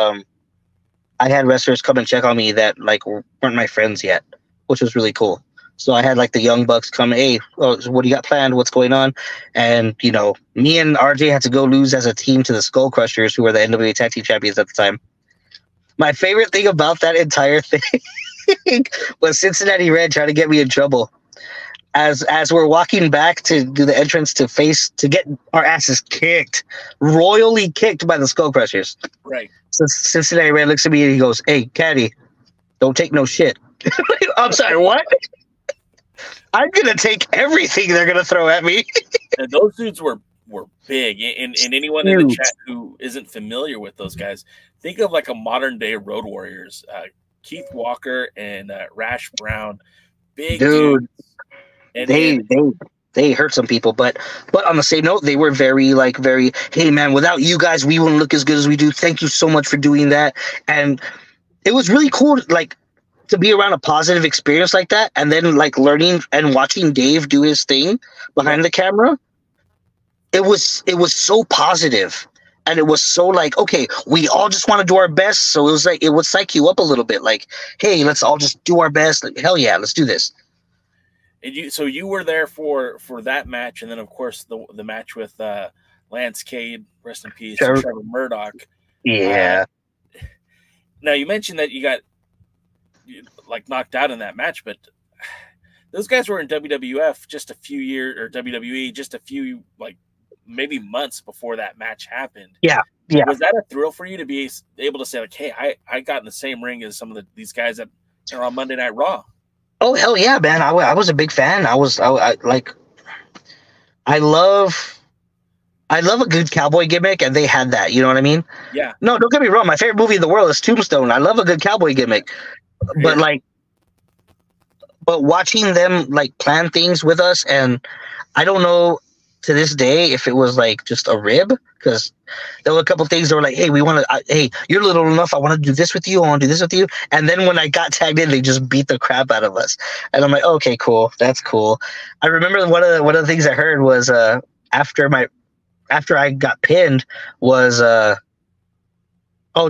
wrestlers come and check on me that like weren't my friends yet, which was really cool. So I had like the young bucks come, hey, oh, so what do you got planned? What's going on? And me and RJ had to go lose as a team to the Skull Crushers, who were the NWA Tag Team Champions at the time. My favorite thing about that entire thing was Cincinnati Red trying to get me in trouble. As we're walking back to do the entrance to get our asses kicked, royally kicked by the Skull Crushers. Right. So Cincinnati Red looks at me and he goes, "Hey, Caddy, don't take no shit." I'm sorry, what? I'm gonna take everything they're gonna throw at me. And those dudes were big. And anyone in the chat who isn't familiar with those guys, think of like a modern day Road Warriors. Keith Walker and Rash Brown, big dudes. And they hurt some people, but on the same note, they were very, hey man, without you guys, we wouldn't look as good as we do. Thank you so much for doing that. And it was really cool, to be around a positive experience like that, and then learning and watching Dave do his thing behind the camera. It was so positive, and it was so okay, we all just want to do our best. So it would psych you up a little bit, hey, let's all just do our best. Hell yeah, let's do this. And you were there for that match, and then of course the match with Lance Cade, rest in peace, Trevor Murdoch. Yeah. Now you mentioned that you got knocked out in that match, but those guys were in WWF just a few years, or WWE just a few maybe months before that match happened. Yeah. Yeah. Was that a thrill for you to be able to say hey, I got in the same ring as some of these guys that are on Monday Night Raw? Oh hell yeah, man! I was a big fan. I love a good cowboy gimmick, and they had that. You know what I mean? Yeah. No, don't get me wrong. My favorite movie in the world is Tombstone. I love a good cowboy gimmick, but but watching them plan things with us, and I don't know to this day if it was just a rib, because there were a couple things that were hey, we want to, hey, you're little enough, I want to do this with you, I want to do this with you, and then when I got tagged in, they just beat the crap out of us, and I'm okay, cool, that's cool. I remember one of the things I heard was after I got pinned was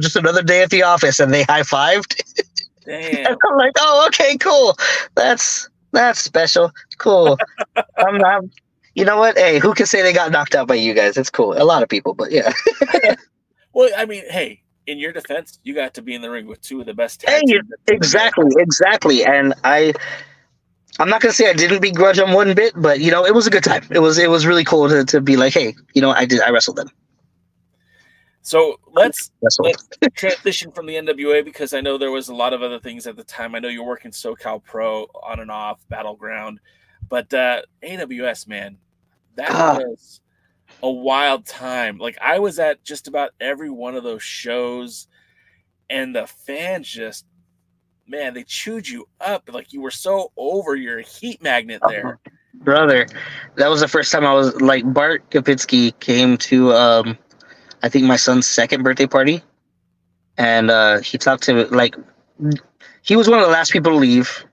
just another day at the office, and they high-fived. Damn. And I'm oh, okay, cool, that's special, cool. I'm you know what? Hey, who can say they got knocked out by you guys? It's cool. A lot of people, but yeah. Well, I mean, hey, in your defense, you got to be in the ring with two of the best tag teams. Exactly. And I'm not gonna say I didn't begrudge them one bit, but it was a good time. It was really cool to be hey, I wrestled them. So let's transition from the NWA, because I know there was a lot of other things at the time. I know you're working SoCal Pro on and off, Battleground, but AWS, man. That was a wild time. I was at just about every one of those shows, and the fans just, man, they chewed you up. You were so over your heat magnet there. Brother, that was the first time I was Bart Kapitsky came to, I think my son's second birthday party. And he talked to he was one of the last people to leave.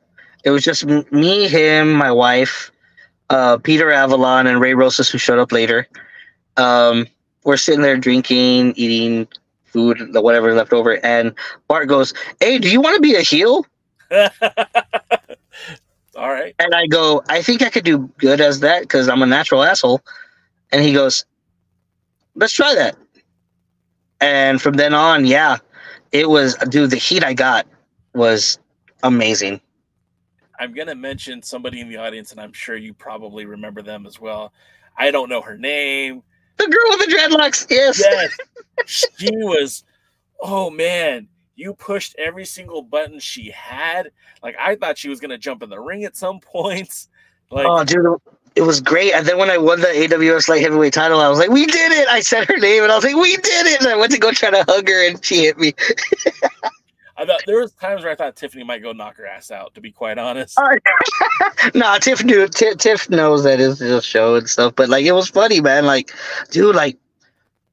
It was just me, him, my wife, Peter Avalon, and Ray Rosas, who showed up later. We're sitting there drinking, eating food, whatever left over, and Bart goes, "Hey, do you want to be a heel?" All right. And I go, "I think I could do good as that because I'm a natural asshole." And he goes, "Let's try that." And from then on, yeah, it was, dude, the heat I got was amazing. I'm going to mention somebody in the audience, and I'm sure you probably remember them as well. I don't know her name. The girl with the dreadlocks, yes. Yes. She was, oh, man, you pushed every single button she had. I thought she was going to jump in the ring at some points. Oh, dude, it was great. And then when I won the AWS light heavyweight title, I was like, we did it. I said her name, and I was like, we did it. And I went to go try to hug her, and she hit me. I thought there was times where I thought Tiffany might go knock her ass out, to be quite honest. Nah, Tiff knows that it's a show and stuff, but it was funny, man. Dude,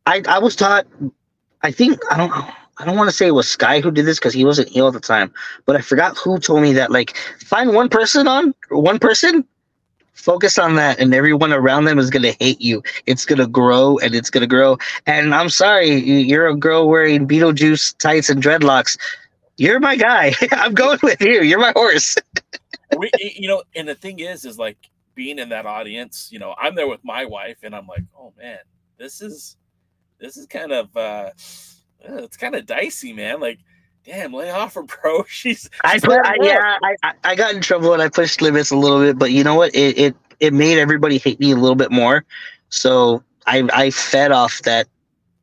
I was taught, I think, I don't want to say it was Sky who did this because he wasn't heel at the time, but I forgot who told me that find one person Focus on that, and everyone around them is going to hate you. It's going to grow, and it's going to grow. And I'm sorry, you're a girl wearing Beetlejuice tights and dreadlocks. You're my guy. I'm going with you. You're my horse. And the thing is like being in that audience, I'm there with my wife, and I'm like, oh man, this is kind of it's kind of dicey, man. Like, damn, lay off her, bro. I got in trouble and I pushed limits a little bit, but you know what? It made everybody hate me a little bit more. So I fed off that.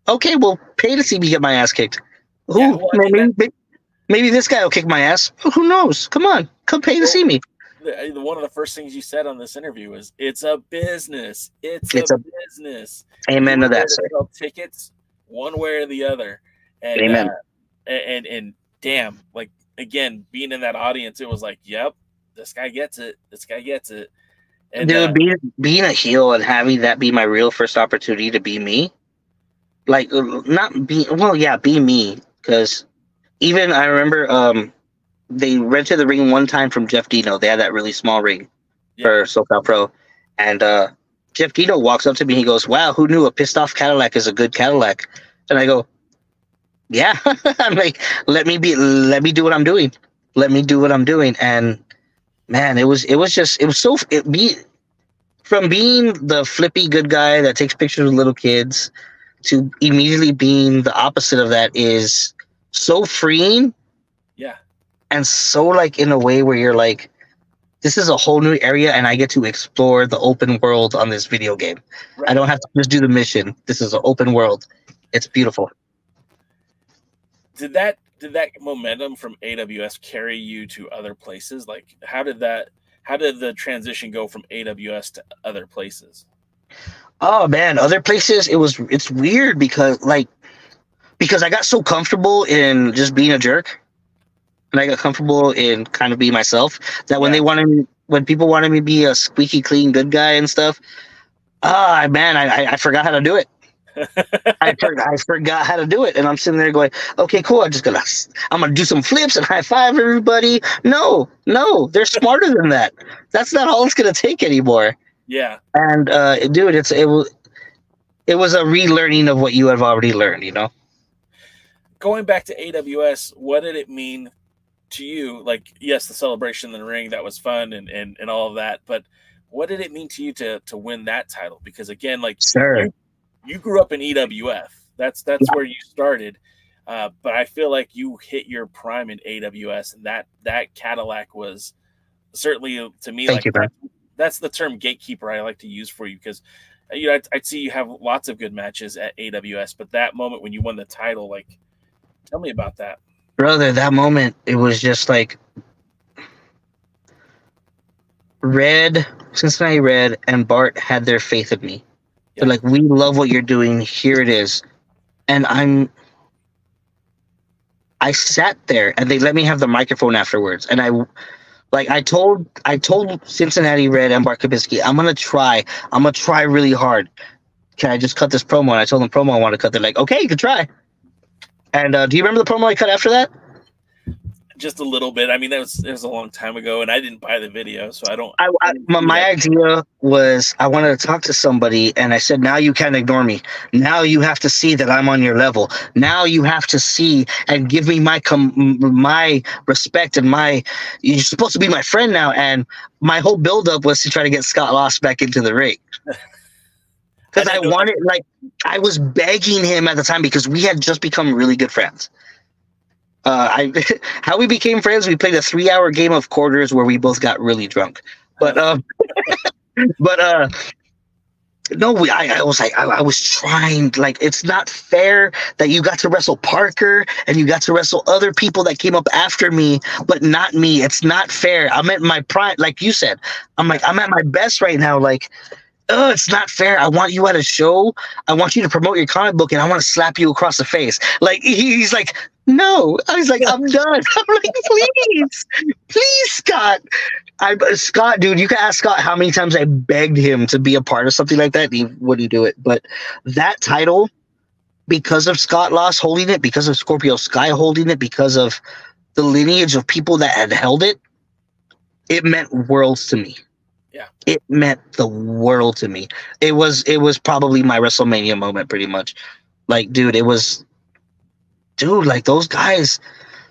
Okay, well, pay to see me get my ass kicked. Maybe this guy will kick my ass. Who knows? Come on, come pay to see me. One of the first things you said on this interview was, "It's a business. It's a business." Amen to that. Sell tickets one way or the other. And, amen. And damn, like again, being in that audience, it was like, "Yep, this guy gets it. This guy gets it." And, dude, being a heel and having that be my real first opportunity to be me, like be me, because even I remember they rented the ring one time from Jeff Dino. They had that really small ring for SoCal Pro. And Jeff Dino walks up to me. He goes, wow, who knew a pissed off Cadillac is a good Cadillac? And I go, yeah. I'm like, let me do what I'm doing. Let me do what I'm doing. And man, from being the flippy good guy that takes pictures of little kids to immediately being the opposite of that is so freeing. Yeah. And so like in a way where you're like, this is a whole new area and I get to explore the open world on this video game. Right. I don't have to just do the mission. This is an open world. It's beautiful. Did that momentum from AWS carry you to other places? Like how did the transition go from AWS to other places? Oh man, other places it's weird because I got so comfortable in just being a jerk. And I got comfortable in kind of being myself that when people wanted me to be a squeaky clean good guy and stuff, I forgot how to do it. I forgot how to do it. And I'm sitting there going, okay, cool. I'm going to do some flips and high five everybody. No, they're smarter than that. That's not all it's going to take anymore. Yeah. And dude, it was a relearning of what you have already learned, Going back to AWS, what did it mean to you? Like, yes, the celebration in the ring, that was fun and all of that, but what did it mean to you to win that title? Because again, like you grew up in EWF. That's where you started. But I feel like you hit your prime in AWS, and that Cadillac was certainly, to me, that's the term gatekeeper I like to use for you, because I'd see you have lots of good matches at AWS, but that moment when you won the title, like, tell me about that. Brother, that moment, it was just like Cincinnati Red and Bart had their faith in me. Yeah. They're like, we love what you're doing. Here it is. And I sat there and they let me have the microphone afterwards. And I told Cincinnati Red and Bart Kabisky, I'm going to try really hard. Can I just cut this promo? And I told them promo I want to cut. They're like, okay, you can try. And do you remember the promo I cut after that? Just a little bit. I mean, it was a long time ago, and I didn't buy the video, so I don't. My idea was I wanted to talk to somebody, and I said, now you can't ignore me. Now you have to see that I'm on your level. Now you have to see and give me my respect and you're supposed to be my friend now. And my whole buildup was to try to get Scott Lost back into the ring. Because I was begging him at the time because we had just become really good friends. How we became friends, we played a 3-hour game of quarters where we both got really drunk. But I was trying, like, it's not fair that you got to wrestle Parker and you got to wrestle other people that came up after me, but not me. It's not fair. I'm at my prime, like you said. I'm at my best right now. Like, oh, it's not fair. I want you at a show. I want you to promote your comic book, and I want to slap you across the face. Like, he's like, no. I was like, I'm done. I'm like, please, Scott. Scott, dude, you can ask Scott how many times I begged him to be a part of something like that, and he wouldn't do it. But that title, because of Scott Lost holding it, because of Scorpio Sky holding it, because of the lineage of people that had held it, it meant worlds to me. Yeah. It meant the world to me. It was probably my WrestleMania moment, pretty much. Like, dude, like those guys,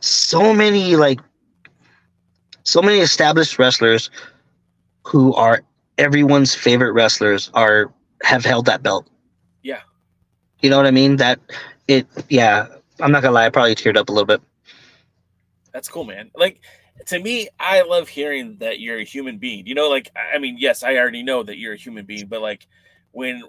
so many like so many established wrestlers who are everyone's favorite wrestlers are have held that belt. Yeah. You know what I mean? Yeah. I'm not gonna lie, I probably teared up a little bit. That's cool, man. Like, to me, I love hearing that you're a human being. You know, like, I mean, yes, I already know that you're a human being, but like when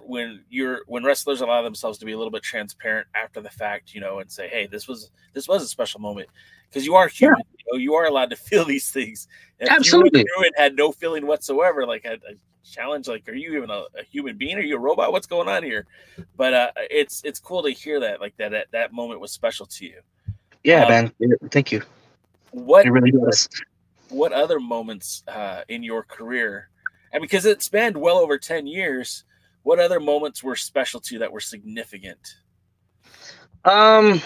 wrestlers allow themselves to be a little bit transparent after the fact, you know, and say, hey, this was a special moment, because you are Yeah, human. You know, you are allowed to feel these things. If you went absolutely. through it had no feeling whatsoever, like a challenge, like, are you even a human being? Are you a robot? What's going on here? But it's cool to hear that, like, that moment was special to you. Yeah, Um, man. Thank you. It what really was. what other moments in your career, and because it spanned well over 10 years, what other moments were special to you that were significant? Um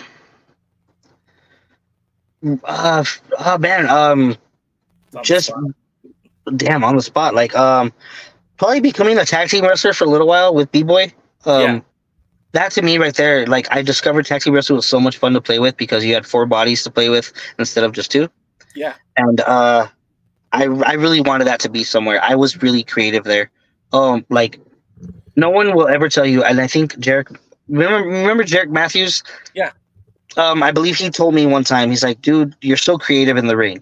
oh man, It's on the just spot. damn on the spot. Like probably becoming a tag team wrestler for a little while with B Boy. Yeah. That to me right there, like I discovered tag team wrestling was so much fun to play with because you had four bodies to play with instead of just two. Yeah. And I really wanted that to be somewhere. I was really creative there. Like no one will ever tell you, and I think Jarek, remember Jarek Matthews? Yeah. I believe he told me one time, he's like, dude, you're so creative in the ring.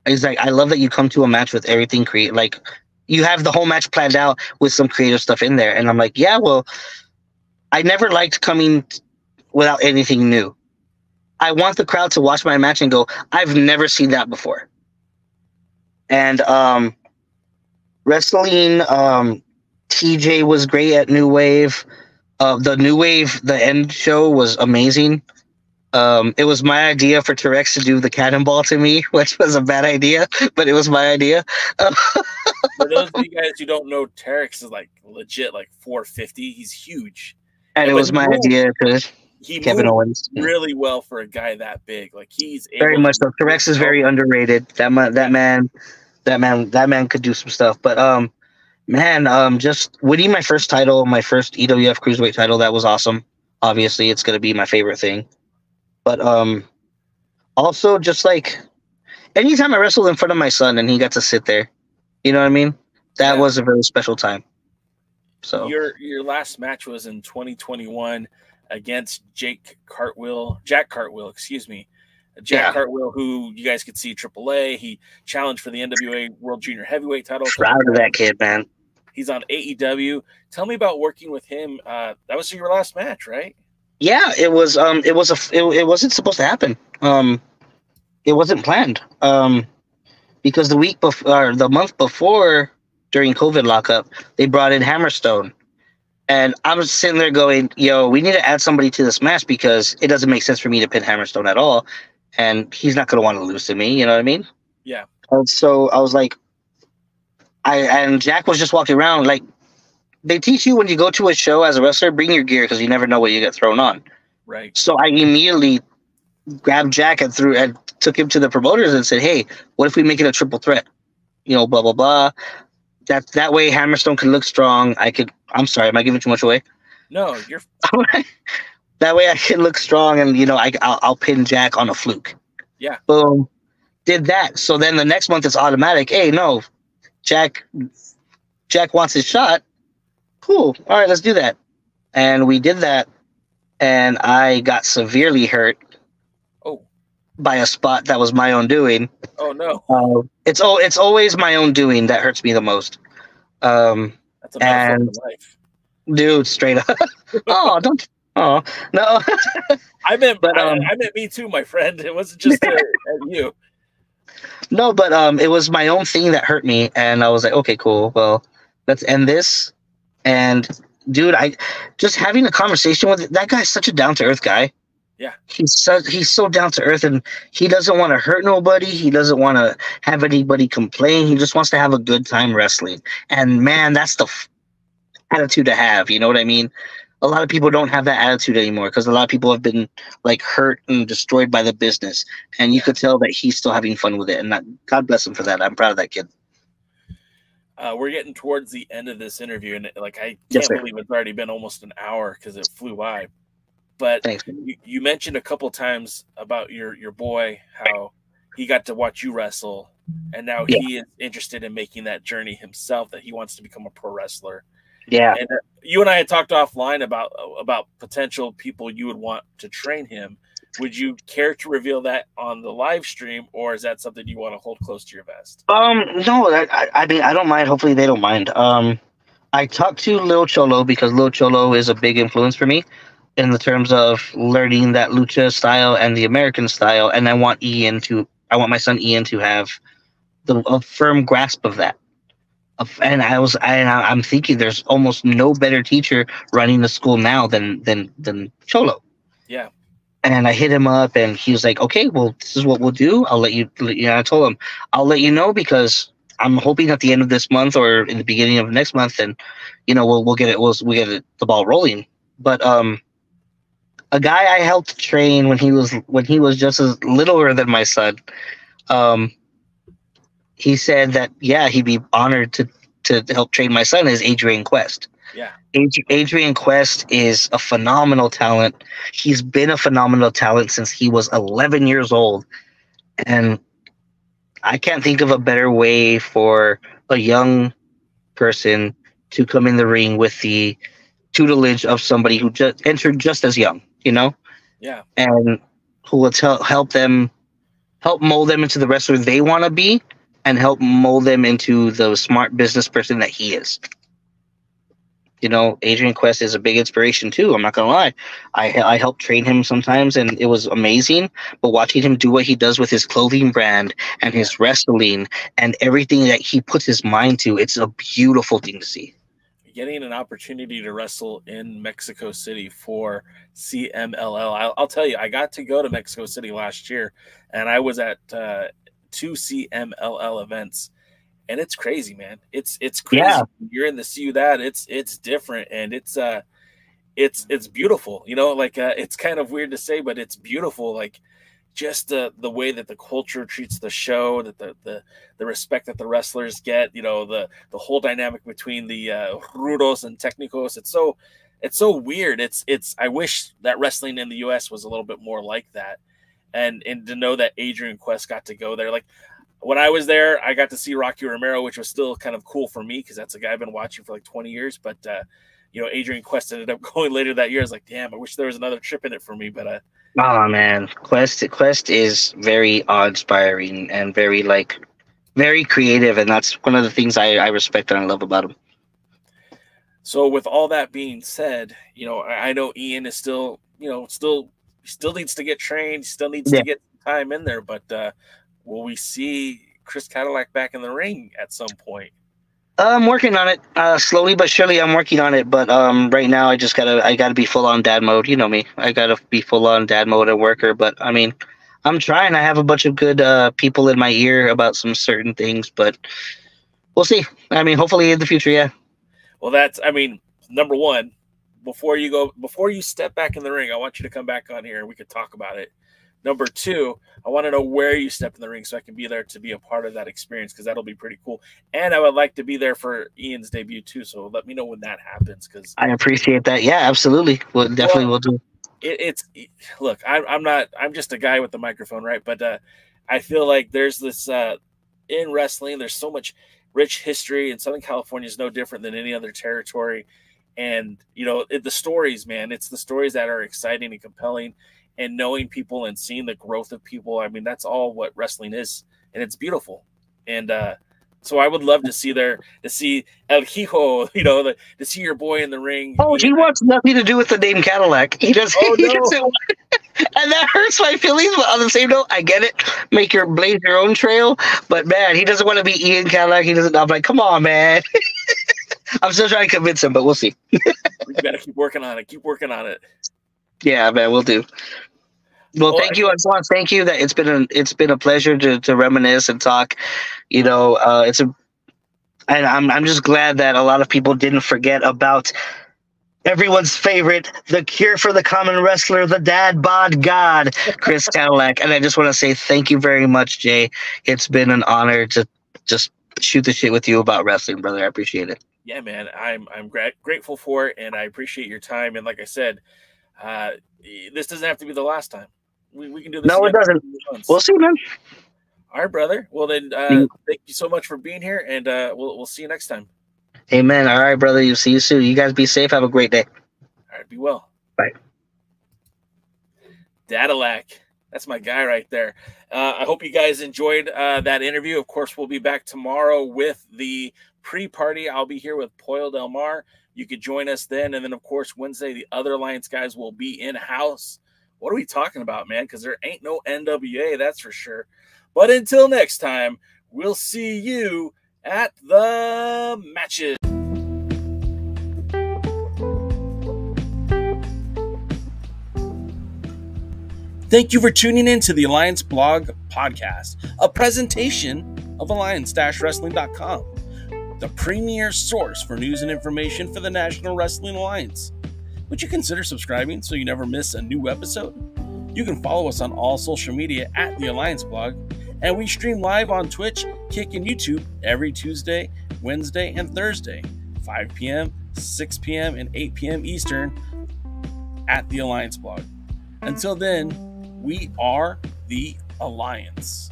He's like, I love that you come to a match with everything creative. Like, you have the whole match planned out with some creative stuff in there. And I'm like, yeah, well, I never liked coming without anything new. I want the crowd to watch my match and go, I've never seen that before. And wrestling, TJ was great at New Wave. The New Wave, the end show was amazing. It was my idea for T-Rex to do the cannonball to me, which was a bad idea, but it was my idea. For those of you guys who don't know, Terex is like legit like 450. He's huge. And it But was my idea to he Kevin moved Owens. really well for a guy that big. Like, he's Very able much to so. T-Rex is move. very underrated. Yeah. That man could do some stuff. But man, just winning my first title, my first EWF Cruiserweight title, that was awesome. Obviously, it's gonna be my favorite thing. But also just like anytime I wrestled in front of my son and he got to sit there, you know what I mean? That Yeah. was a very special time. So Your last match was in 2021 against Jack Cartwheel, excuse me. Jack yeah, Cartwheel, who you guys could see AAA. He challenged for the NWA World Junior Heavyweight title. proud of that kid, man. He's on AEW. Tell me about working with him. That was your last match, right? Yeah, it was. It wasn't supposed to happen. It wasn't planned. Because the week before, or the month before, during COVID lockup, they brought in Hammerstone, and I was sitting there going, "Yo, we need to add somebody to this match because it doesn't make sense for me to pin Hammerstone at all, and he's not going to want to lose to me." You know what I mean? Yeah. And so I was like, and Jack was just walking around like they teach you when you go to a show as a wrestler, bring your gear because you never know what you get thrown on. Right. So I immediately grabbed Jack and took him to the promoters and said, "Hey, what if we make it a triple threat? You know, blah blah blah. That way Hammerstone can look strong. I'm sorry, am I giving too much away? No, you're That way I can look strong, and you know, I'll pin Jack on a fluke. yeah. Boom, did that. So then the next month it's automatic. Hey, no, Jack wants his shot. Cool. All right, let's do that. And we did that, and I got severely hurt Oh. by a spot that was my own doing. Oh no. It's always my own doing that hurts me the most. That's a metaphor And for life. dude, straight up. Oh, don't. Oh no. I meant But I meant me too, my friend. It wasn't just at you. no, but it was my own thing that hurt me, and I was like, okay, cool. Well, let's end this. And dude, I just having a conversation with that guy's such a down to earth guy. Yeah. He's so down to earth, and he doesn't want to hurt nobody. He doesn't want to have anybody complain. He just wants to have a good time wrestling. And man, that's the attitude to have. You know what I mean? A lot of people don't have that attitude anymore because a lot of people have been like hurt and destroyed by the business. And you could tell that he's still having fun with it. And God bless him for that. I'm proud of that kid. We're getting towards the end of this interview, and like I Yes, can't sir. believe it's already been almost an hour because it flew by. But Thanks. you mentioned a couple times about your boy, how he got to watch you wrestle, and now Yeah. he is interested in making that journey himself, that he wants to become a pro wrestler. Yeah. And you and I had talked offline about potential people you would want to train him. Would you care to reveal that on the live stream, or is that something you want to hold close to your vest? No, I mean, I don't mind. Hopefully they don't mind. I talked to Lil Cholo because Lil Cholo is a big influence for me in the terms of learning that lucha style and the American style, and I want my son Ian to have a firm grasp of that. And I'm thinking there's almost no better teacher running the school now than Cholo. Yeah. And I hit him up, and he was like, "Okay, well, this is what we'll do. I'll let you." I told him, "I'll let you know because I'm hoping at the end of this month or in the beginning of next month, and we'll get it. We'll get the ball rolling." But a guy I helped train when he was just as littler than my son, um, he said that he'd be honored to help train my son is Adrian Quest. Yeah. Adrian Quest is a phenomenal talent. He's been a phenomenal talent since he was 11 years old. And I can't think of a better way for a young person to come in the ring with the tutelage of somebody who just entered just as young, Yeah. and who will help mold them into the wrestler they want to be and help mold them into the smart business person that he is. Adrian Quest is a big inspiration too. I'm not gonna lie. I help train him sometimes, and it was amazing. But watching him do what he does with his clothing brand and his wrestling and everything that he puts his mind to, it's a beautiful thing to see. Getting an opportunity to wrestle in Mexico City for CMLL. I'll tell you, I got to go to Mexico City last year, and I was at 2 CMLL events. And it's crazy, man. It's crazy. Yeah. You're in the Ciudad. It's different, and it's beautiful. It's kind of weird to say, but it's beautiful. Like just the way that the culture treats the show, that the respect that the wrestlers get. The whole dynamic between the rudos and técnicos. It's so weird. I wish that wrestling in the U.S. was a little bit more like that, and to know that Adrian Quest got to go there, like. When I was there, I got to see Rocky Romero, which was still kind of cool for me because that's a guy I've been watching for like 20 years. But, Adrian Quest ended up going later that year. I was like, damn, I wish there was another trip in it for me. But, oh, man. Quest is very awe-inspiring and very creative. And that's one of the things I respect and I love about him. So with all that being said, I know Ian is still needs to get trained, still needs to get time in there. But, will we see Chris Kadillak back in the ring at some point? I'm working on it. Slowly but surely I'm working on it. But right now I gotta be full on dad mode. You know me. I gotta be full on dad mode and worker. But I mean, I'm trying. I have a bunch of good people in my ear about some certain things, but we'll see. I mean, hopefully in the future, yeah. Well, number one, before you step back in the ring, I want you to come back on here and we could talk about it. Number two, I want to know where you step in the ring so I can be there to be a part of that experience because that'll be pretty cool. And I would like to be there for Ian's debut too. So let me know when that happens because I appreciate that. Yeah, absolutely. We'll do. Look, I'm just a guy with the microphone, right? But I feel like there's this in wrestling. There's so much rich history, and Southern California is no different than any other territory. And the stories, man, it's the stories that are exciting and compelling. And knowing people and seeing the growth of people, I mean, that's all what wrestling is, and it's beautiful. And so I would love to see El Hijo, to see your boy in the ring. Oh, he wants nothing to do with the name Cadillac. He doesn't. Oh, no. And that hurts my feelings. But on the same note, I get it. Make your blaze your own trail. But man, he doesn't want to be Ian Cadillac. He doesn't. I'm like, come on, man. I'm still trying to convince him, but we'll see. You got to keep working on it. Keep working on it. Yeah, man, we'll do. Well, thank you. I just want to thank you. That it's been a pleasure to reminisce and talk. And I'm just glad that a lot of people didn't forget about everyone's favorite, the cure for the common wrestler, the dad bod god, Chris Kadillak. And I just want to say thank you very much, Jay. It's been an honor to just shoot the shit with you about wrestling, brother. I appreciate it. Yeah, man, I'm grateful for it, and I appreciate your time. And like I said, this doesn't have to be the last time. We can do this. No, it doesn't. We'll see, man. All right, brother. Well, then, thank you so much for being here, and we'll see you next time. Amen. All right, brother. You'll see you soon. You guys be safe. Have a great day. All right, be well. Bye. Kadillak. That's my guy right there. I hope you guys enjoyed that interview. Of course, we'll be back tomorrow with the pre-party. I'll be here with Poyle Del Mar. You could join us then. And then, of course, Wednesday, the other Alliance guys will be in-house. What are we talking about, man? Because there ain't no NWA, that's for sure. But until next time, we'll see you at the matches. Thank you for tuning in to the Alliance Blog Podcast, a presentation of alliance-wrestling.com, the premier source for news and information for the National Wrestling Alliance. Would you consider subscribing so you never miss a new episode? You can follow us on all social media at the Alliance Blog, and we stream live on Twitch, Kick, and YouTube every Tuesday, Wednesday, and Thursday, 5 p.m., 6 p.m., and 8 p.m. Eastern at the Alliance Blog. Until then, we are the Alliance.